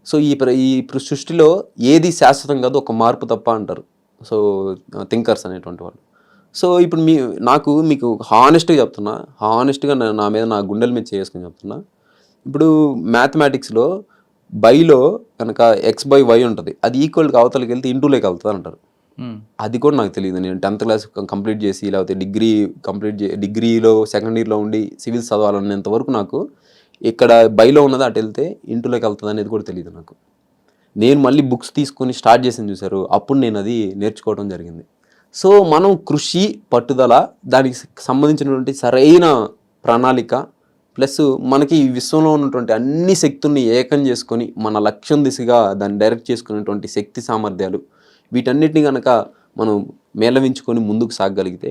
సో ఈ సృష్టిలో ఏది శాశ్వతం కాదు, ఒక మార్పు తప్ప అంటారు సో థింకర్స్ అనేటువంటి వాళ్ళు. సో ఇప్పుడు మీకు హానెస్ట్గా చెప్తున్నా, నా మీద నా గుండెల మీద చేసుకుని చెప్తున్నా, ఇప్పుడు మ్యాథమెటిక్స్లో బైలో కనుక x/y ఉంటుంది, అది ఈక్వల్గా అవతలకి వెళ్తే ఇంటూలోకి వెళ్తుంది అంటారు. అది కూడా నాకు తెలియదు. నేను 10th క్లాస్ కంప్లీట్ చేసి లేకపోతే డిగ్రీలో సెకండ్ ఇయర్లో ఉండి సివిల్స్ చదవాలనేంత వరకు నాకు ఇక్కడ బైలో ఉన్నది అటు వెళ్తే ఇంటూలోకి వెళ్తుంది అనేది కూడా తెలియదు నాకు. నేను మళ్ళీ బుక్స్ తీసుకొని స్టార్ట్ చేసి చూసారు, అప్పుడు నేను అది నేర్చుకోవడం జరిగింది. సో మనం కృషి, పట్టుదల, దానికి సంబంధించినటువంటి సరైన ప్రణాళిక, ప్లస్ మనకి ఈ విశ్వంలో ఉన్నటువంటి అన్ని శక్తుల్ని ఏకం చేసుకొని మన లక్ష్యం దిశగా దాన్ని డైరెక్ట్ చేసుకునేటువంటి శక్తి సామర్థ్యాలు, వీటన్నిటిని కనుక మనం మేళవించుకొని ముందుకు సాగగలిగితే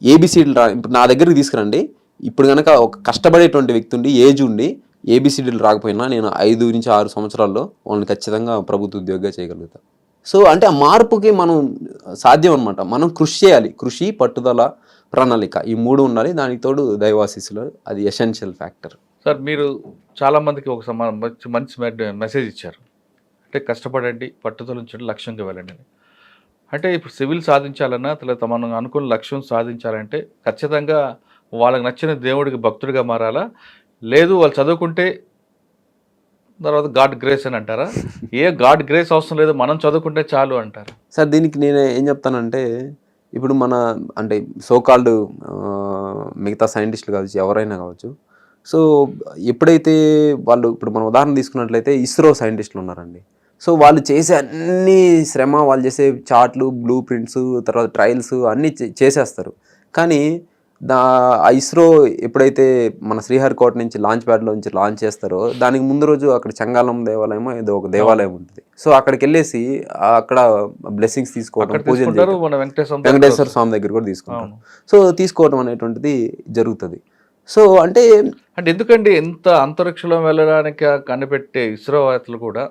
ఏబిసిడీలు ఇప్పుడు నా దగ్గరికి తీసుకురండి. ఇప్పుడు కనుక ఒక కష్టపడేటువంటి వ్యక్తి ఉండి, ఏజ్ ఉండి, ఏబిసిడీలు రాకపోయినా నేను 5 నుంచి 6 సంవత్సరాల్లో వాళ్ళని ఖచ్చితంగా ప్రభుత్వ ఉద్యోగిగా చేయగలుగుతాను. సో అంటే ఆ మార్పుకి మనం సాధ్యం అనమాట. మనం కృషి చేయాలి. కృషి, పట్టుదల, ప్రణాళిక, ఈ 3 ఉండాలి. దానికి తోడు దైవాశీస్సులు, అది ఎసెన్షియల్ ఫ్యాక్టర్. సార్, మీరు చాలామందికి ఒక మంచి మెసేజ్ ఇచ్చారు. అంటే కష్టపడండి, పట్టుదల ఉంచండి, లక్ష్యంగా వెళ్ళండి అని. అంటే ఇప్పుడు సివిల్ సాధించాలన్నా లేదా మనం అనుకున్న లక్ష్యం సాధించాలంటే ఖచ్చితంగా వాళ్ళకి నచ్చిన దేవుడికి భక్తుడిగా మారాలా, లేదు వాళ్ళు చదువుకుంటే తర్వాత గాడ్ గ్రేస్ అని అంటారా? గాడ్ గ్రేస్ అవసరం లేదు, మనం చదువుకుంటే చాలు అంటారు. సార్ దీనికి నేను ఏం చెప్తానంటే, ఇప్పుడు అంటే సోకాల్డ్ మిగతా సైంటిస్టులు కావచ్చు, ఎవరైనా కావచ్చు, సో ఎప్పుడైతే వాళ్ళు ఇప్పుడు మనం ఉదాహరణ తీసుకున్నట్లయితే ఇస్రో సైంటిస్టులు ఉన్నారండి. సో వాళ్ళు చేసే అన్ని శ్రమ, వాళ్ళు చేసే చార్ట్లు, బ్లూ ప్రింట్స్, తర్వాత ట్రయల్స్ అన్నీ చేసేస్తారు. కానీ ఆ ఇస్రో ఎప్పుడైతే మన శ్రీహరికోట నుంచి లాంచ్ ప్యాడ్లో నుంచి లాంచ్ చేస్తారో, దానికి ముందు రోజు అక్కడ చంగాలం దేవాలయమో ఏదో ఒక దేవాలయం ఉంటుంది. సో అక్కడికి వెళ్ళేసి అక్కడ బ్లెస్సింగ్స్ తీసుకోవడం, పూజలు, వెంకటేశ్వర స్వామి దగ్గర కూడా తీసుకుంటారు. సో తీసుకోవడం అనేటువంటిది జరుగుతుంది. సో అంటే ఎందుకండి ఎంత అంతరిక్షంలో వెళ్ళడానికి కనిపెట్టే ఇస్రో వార్తలు కూడా,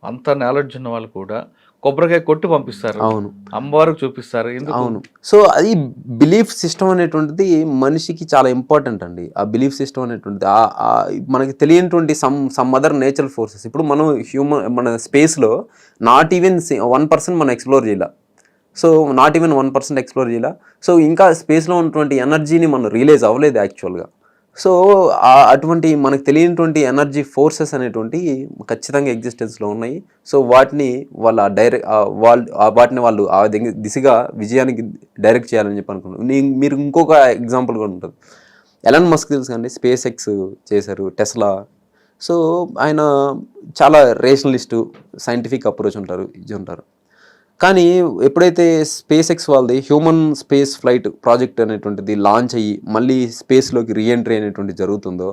అంత నాలెడ్జ్ ఉన్న వాళ్ళు కూడా కొబ్బరికాయ కొట్టి పంపిస్తారు. అవును, అమ్మవారికి చూపిస్తారు. అవును. సో అది బిలీఫ్ సిస్టమ్ అనేటువంటిది మనిషికి చాలా ఇంపార్టెంట్ అండి. ఆ బిలీఫ్ సిస్టమ్ అనేటువంటిది మనకి తెలియనటువంటి సమ్ అదర్ నేచురల్ ఫోర్సెస్. ఇప్పుడు మనం మన స్పేస్లో నాట్ ఈవెన్ 1% మనం ఎక్స్ప్లోర్ చేయాలి. సో నాట్ ఈవెన్ 1% ఎక్స్ప్లోర్ చేయాలి. సో ఇంకా స్పేస్లో ఉన్నటువంటి ఎనర్జీని మనం రియలైజ్ అవ్వలేదు యాక్చువల్గా. సో అటువంటి మనకు తెలియనటువంటి ఎనర్జీ ఫోర్సెస్ అనేటువంటి ఖచ్చితంగా ఎగ్జిస్టెన్స్లో ఉన్నాయి. సో వాటిని వాళ్ళు ఆ దిశగా విజయానికి డైరెక్ట్ చేయాలని చెప్పి అనుకున్నాను. మీరు ఇంకొక ఎగ్జాంపుల్ కూడా ఉంటుంది. ఎలాన్ మస్క్ తెలుసు కండి, స్పేస్ ఎక్స్ చేశారు, టెస్లా. సో ఆయన చాలా రేషనలిస్టు, సైంటిఫిక్ అప్రోచ్ ఉంటారు. కానీ ఎప్పుడైతే స్పేస్ ఎక్స్ వాళ్ళది హ్యూమన్ స్పేస్ ఫ్లైట్ ప్రాజెక్ట్ అనేటువంటిది లాంచ్ అయ్యి మళ్ళీ స్పేస్లోకి రీఎంట్రీ అనేటువంటిది జరుగుతుందో,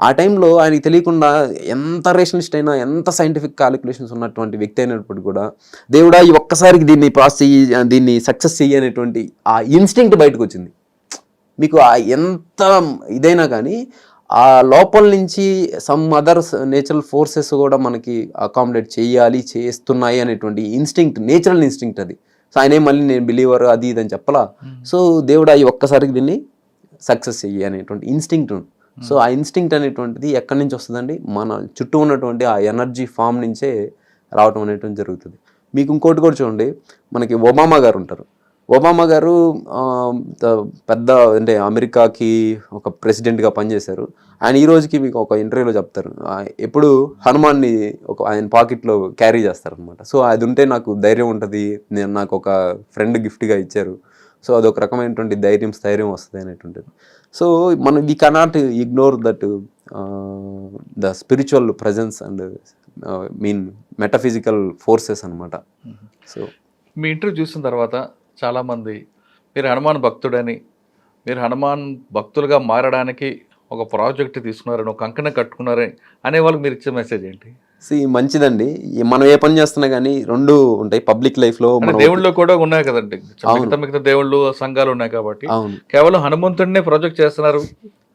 ఆ టైంలో ఆయనకి తెలియకుండా ఎంత రేషనలిస్ట్ అయినా, ఎంత సైంటిఫిక్ క్యాలిక్యులేషన్స్ ఉన్నటువంటి వ్యక్తి అయినప్పటికీ కూడా, దేవుడా ఈ ఒక్కసారికి దీన్ని దీన్ని సక్సెస్ చెయ్యి అనేటువంటి ఆ ఇన్స్టింక్ట్ బయటకు వచ్చింది. మీకు ఎంత ఇదైనా కానీ ఆ లోపల నుంచి సమ్ అదర్ నేచురల్ ఫోర్సెస్ కూడా మనకి అకామిడేట్ చేస్తున్నాయి అనేటువంటి ఇన్స్టింక్ట్, నేచురల్ ఇన్స్టింక్ట్ అది. సో ఆయనే మళ్ళీ నేను బిలీవర్ అది ఇది అని చెప్పలా. సో దేవుడు ఈ ఒక్కసారికి దీన్ని సక్సెస్ చెయ్యి అనేటువంటి ఇన్స్టింక్ట్. సో ఆ ఇన్స్టింక్ట్ అనేటువంటిది ఎక్కడి నుంచి వస్తుందండి? మన చుట్టూ ఉన్నటువంటి ఆ ఎనర్జీ ఫామ్ నుంచే రావటం అనేటువంటి జరుగుతుంది. మీకు ఇంకోటి కూడా చూడండి, మనకి ఒబామా గారు ఉంటారు. ఒబామా గారు పెద్ద అంటే అమెరికాకి ఒక ప్రెసిడెంట్గా పనిచేశారు. ఆయన ఈ రోజుకి మీకు ఒక ఇంటర్వ్యూలో చెప్తారు, ఎప్పుడు హనుమాన్ని ఆయన పాకెట్లో క్యారీ చేస్తారనమాట. సో అది ఉంటే నాకు ధైర్యం ఉంటుంది, నాకు ఒక ఫ్రెండ్ గిఫ్ట్గా ఇచ్చారు. సో అదొక రకమైనటువంటి స్థైర్యం వస్తుంది అనేటువంటిది. సో మనం we cannot ignore that the spiritual presence and metaphysical forces అనమాట. సో మీ ఇంటర్వ్యూ చూసిన తర్వాత చాలామంది మీరు హనుమాన్ భక్తుడని, మీరు హనుమాన్ భక్తులుగా మారడానికి ఒక ప్రాజెక్ట్ తీసుకున్నారని, ఒక కంకణం కట్టుకున్నారని అనేవాళ్ళు మీరు ఇచ్చే మెసేజ్ ఏంటి? మంచిదండి. మనం ఏ పని చేస్తున్నా కానీ రెండు ఉంటాయి పబ్లిక్ లైఫ్ లో. అంటే దేవుళ్ళు కూడా ఉన్నాయి కదండి, మిగతా దేవుళ్ళు సంఘాలు ఉన్నాయి కాబట్టి కేవలం హనుమంతుడినే ప్రొజెక్ట్ చేస్తున్నారు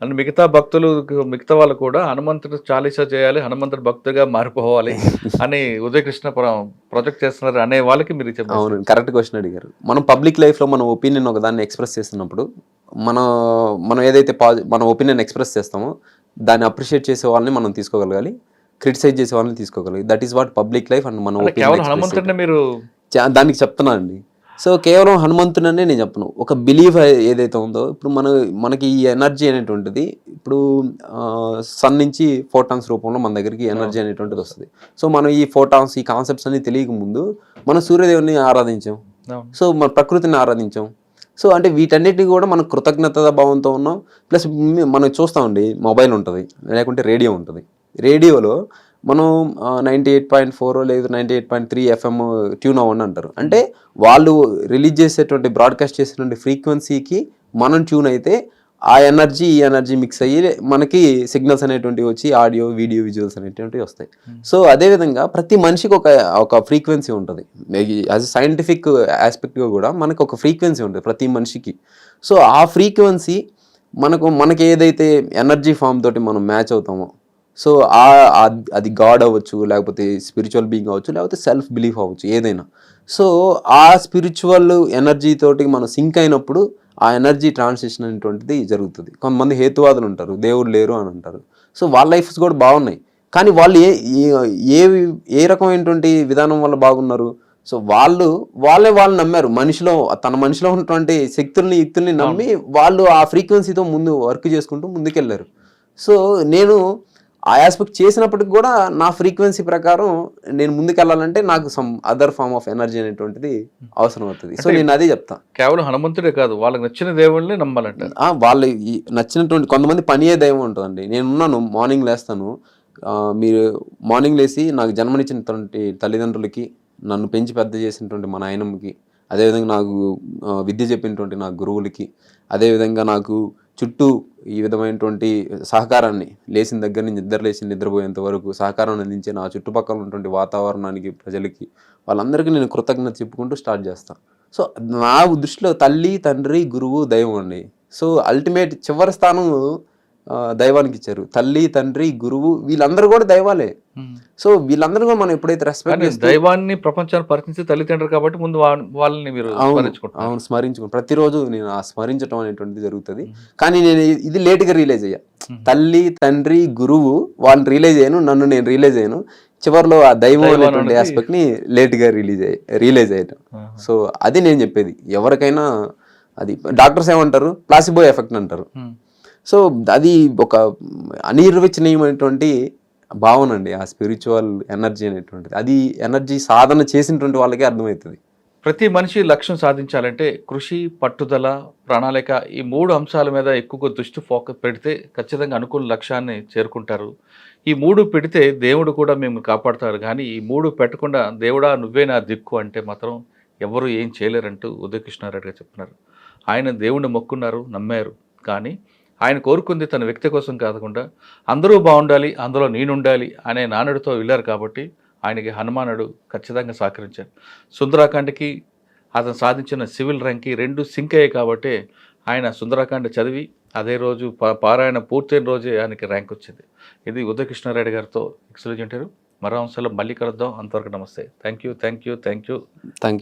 అని మిగతా భక్తులు మిగతా వాళ్ళు కూడా హనుమంతుడు చాలీసా చేయాలి, హనుమంతుడు భక్తుగా మారిపోవాలి అని ఉదయకృష్ణ ప్రొజెక్ట్ చేస్తున్నారు అనే వాళ్ళకి మీరు చెప్పారు. అవును, కరెక్ట్ క్వశ్చన్ అడిగారు. మనం పబ్లిక్ లైఫ్ లో మన ఒపీనియన్ ఒక దాన్ని ఎక్స్ప్రెస్ చేస్తున్నప్పుడు మనం ఏదైతే మన ఒపీనియన్ ఎక్స్ప్రెస్ చేస్తామో దాన్ని అప్రిషియేట్ చేసే వాళ్ళని మనం తీసుకోగలగాలి, క్రిటిసైజ్ చేసే వాళ్ళని తీసుకోగలగాలి. That is what public life and మనం హనుమంతుడిని మీరు దానికి చెప్తున్నా అండి. సో కేవలం హనుమంతుడనే నేను చెప్పను, ఒక బిలీఫ్ ఏదైతే ఉందో. ఇప్పుడు మనకి ఈ ఎనర్జీ అనేటువంటిది ఇప్పుడు సన్ నుంచి ఫోటాన్స్ రూపంలో మన దగ్గరికి ఎనర్జీ అనేటువంటిది వస్తుంది. సో మనం ఈ ఫోటాన్స్ ఈ కాన్సెప్ట్స్ అన్ని తెలియక ముందు మనం సూర్యదేవుని ఆరాధించాం, సో మన ప్రకృతిని ఆరాధించాం. సో అంటే వీటన్నిటిని కూడా మనం కృతజ్ఞత భావంతో ఉన్నాం. ప్లస్ మనం చూస్తామండి, మొబైల్ ఉంటుంది, లేకుంటే రేడియో ఉంటుంది. రేడియోలో మనం 98.4 లేదు 98.3 FM ట్యూన్ అవ్వండి అంటారు. అంటే వాళ్ళు రిలీజ్ చేసేటువంటి బ్రాడ్కాస్ట్ చేసేటువంటి ఫ్రీక్వెన్సీకి మనం ట్యూన్ అయితే ఆ ఎనర్జీ ఈ ఎనర్జీ మిక్స్ అయ్యి మనకి సిగ్నల్స్ అనేటువంటివి వచ్చి ఆడియో వీడియో విజువల్స్ అనేటువంటివి వస్తాయి. సో అదేవిధంగా ప్రతి మనిషికి ఒక ఫ్రీక్వెన్సీ ఉంటుంది. యాజ్ సైంటిఫిక్ ఆస్పెక్ట్గా కూడా మనకు ఒక ఫ్రీక్వెన్సీ ఉంటుంది ప్రతి మనిషికి. సో ఆ ఫ్రీక్వెన్సీ మనకి ఏదైతే ఎనర్జీ ఫామ్ తోటి మనం మ్యాచ్ అవుతామో, సో అది గాడ్ అవ్వచ్చు, లేకపోతే స్పిరిచువల్ బీయింగ్ అవ్వచ్చు, లేకపోతే సెల్ఫ్ బిలీఫ్ అవ్వచ్చు, ఏదైనా. సో ఆ స్పిరిచువల్ ఎనర్జీ తోటి మనం సింక్ అయినప్పుడు ఆ ఎనర్జీ ట్రాన్సిషన్ అనేటువంటిది జరుగుతుంది. కొంతమంది హేతువాదులు ఉంటారు, దేవుడు లేరు అని అంటారు. సో వాళ్ళ లైఫ్స్ కూడా బాగున్నాయి, కానీ వాళ్ళు ఏ రకమైనటువంటి విధానం వల్ల బాగున్నారు? సో వాళ్ళే నమ్మారు, తన మనిషిలో ఉన్నటువంటి శక్తుల్ని యుక్తుల్ని నమ్మి వాళ్ళు ఆ ఫ్రీక్వెన్సీతో ముందు వర్క్ చేసుకుంటూ ముందుకెళ్ళారు. సో నేను ఆ ఆస్పెక్ట్ చేసినప్పటికి కూడా నా ఫ్రీక్వెన్సీ ప్రకారం నేను ముందుకెళ్ళాలంటే నాకు some other form of energy అనేటువంటిది అవసరం అవుతుంది. సో నేను అదే చెప్తా, కేవలం హనుమంతుడే కాదు, వాళ్ళకి నచ్చిన దేవుళ్ళని నమ్మాలంటే. వాళ్ళు నచ్చినటువంటి కొంతమంది పనియే దైవం ఉంటుందండి. నేనున్నాను, మార్నింగ్ లేస్తాను. మీరు మార్నింగ్ లేసి నాకు జన్మనిచ్చినటువంటి తల్లిదండ్రులకి, నన్ను పెంచి పెద్ద చేసినటువంటి మా నాయనమ్మకి, అదేవిధంగా నాకు విద్య చెప్పినటువంటి నా గురువులకి, అదేవిధంగా నాకు చుట్టూ ఈ విధమైనటువంటి సహకారాన్ని లేచిన దగ్గర నుంచి నిద్రపోయేంత వరకు సహకారం అందించే నా చుట్టుపక్కల ఉన్నటువంటి వాతావరణానికి, ప్రజలకి, వాళ్ళందరికీ నేను కృతజ్ఞత చెప్పుకుంటూ స్టార్ట్ చేస్తాను. సో నా దృష్టిలో తల్లి, తండ్రి, గురువు, దైవం అండి. సో అల్టిమేట్ చివరి స్థానం దైవానికి ఇచ్చారు. తల్లి, తండ్రి, గురువు వీళ్ళందరూ కూడా దైవాలే. సో వీళ్ళందరూ కూడా మనం ఎప్పుడైతే రెస్పెక్ట్ దైవాన్ని ప్రపంచాన్ని పరిచించే తల్లిదండ్రులు కాబట్టి ముందు వాళ్ళని మీరు స్మరించుకుంటాను. ప్రతిరోజు నేను ఆ స్మరించడం అనేటువంటిది జరుగుతుంది. కానీ నేను ఇది లేట్గా రియలైజ్ అయ్యా. తల్లి, తండ్రి, గురువు వాళ్ళని రియలైజ్ అయ్యాను, నన్ను నేను రియలైజ్ అయ్యాను. చివరిలో ఆ దైవం అనేటువంటి ఆస్పెక్ట్ ని లేట్గా రియలైజ్ అయ్యాను. సో అది నేను చెప్పేది. ఎవరికైనా అది డాక్టర్స్ ఏమంటారు, ప్లాసిబో ఎఫెక్ట్ అంటారు. సో అది ఒక అనిర్వచనీయమైనటువంటి భావన అండి, ఆ స్పిరిచువల్ ఎనర్జీ అనేటువంటిది. అది ఎనర్జీ సాధన చేసినటువంటి వాళ్ళకే అర్థమవుతుంది. ప్రతి మనిషి లక్ష్యం సాధించాలంటే కృషి, పట్టుదల, ప్రణాళిక ఈ 3 అంశాల మీద ఎక్కువగా దృష్టి ఫోకస్ పెడితే ఖచ్చితంగా అనుకున్న లక్ష్యాన్ని చేరుకుంటారు. ఈ 3 పెడితే దేవుడు కూడా మేము కాపాడుతారు. కానీ ఈ 3 పెట్టకుండా దేవుడా నువ్వే నా దిక్కు అంటే మాత్రం ఎవరు ఏం చేయలేరంటూ ఉదయకృష్ణారెడ్డి గారు చెప్తున్నారు. ఆయన దేవుణ్ణి మొక్కున్నారు, నమ్మారు. కానీ ఆయన కోరుకుంది తన వ్యక్తి కోసం కాకుండా అందరూ బాగుండాలి, అందులో నేనుండాలి అనే నానుడితో వెళ్ళారు. కాబట్టి ఆయనకి హనుమానుడు ఖచ్చితంగా సహకరించారు. సుందరాకాండకి అతను సాధించిన సివిల్ ర్యాంక్కి 2 సింక్ అయ్యాయి. కాబట్టి ఆయన సుందరాకాండ చదివి అదే రోజు పారాయణ పూర్తయిన రోజే ఆయనకి ర్యాంక్ వచ్చింది. ఇది ఉదయకృష్ణారెడ్డి గారితో ఎక్సలెంట్ ఇంటర్వ్యూ. మరో అంశాల్లో మళ్ళీ కలుద్దాం. అంతవరకు నమస్తే. థ్యాంక్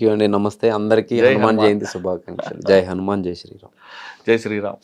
యూ అండి. నమస్తే అందరికీ. హనుమాన్ జయంతి శుభాకాంక్షలు. జై హనుమాన్, జై శ్రీరామ్. జై శ్రీరామ్.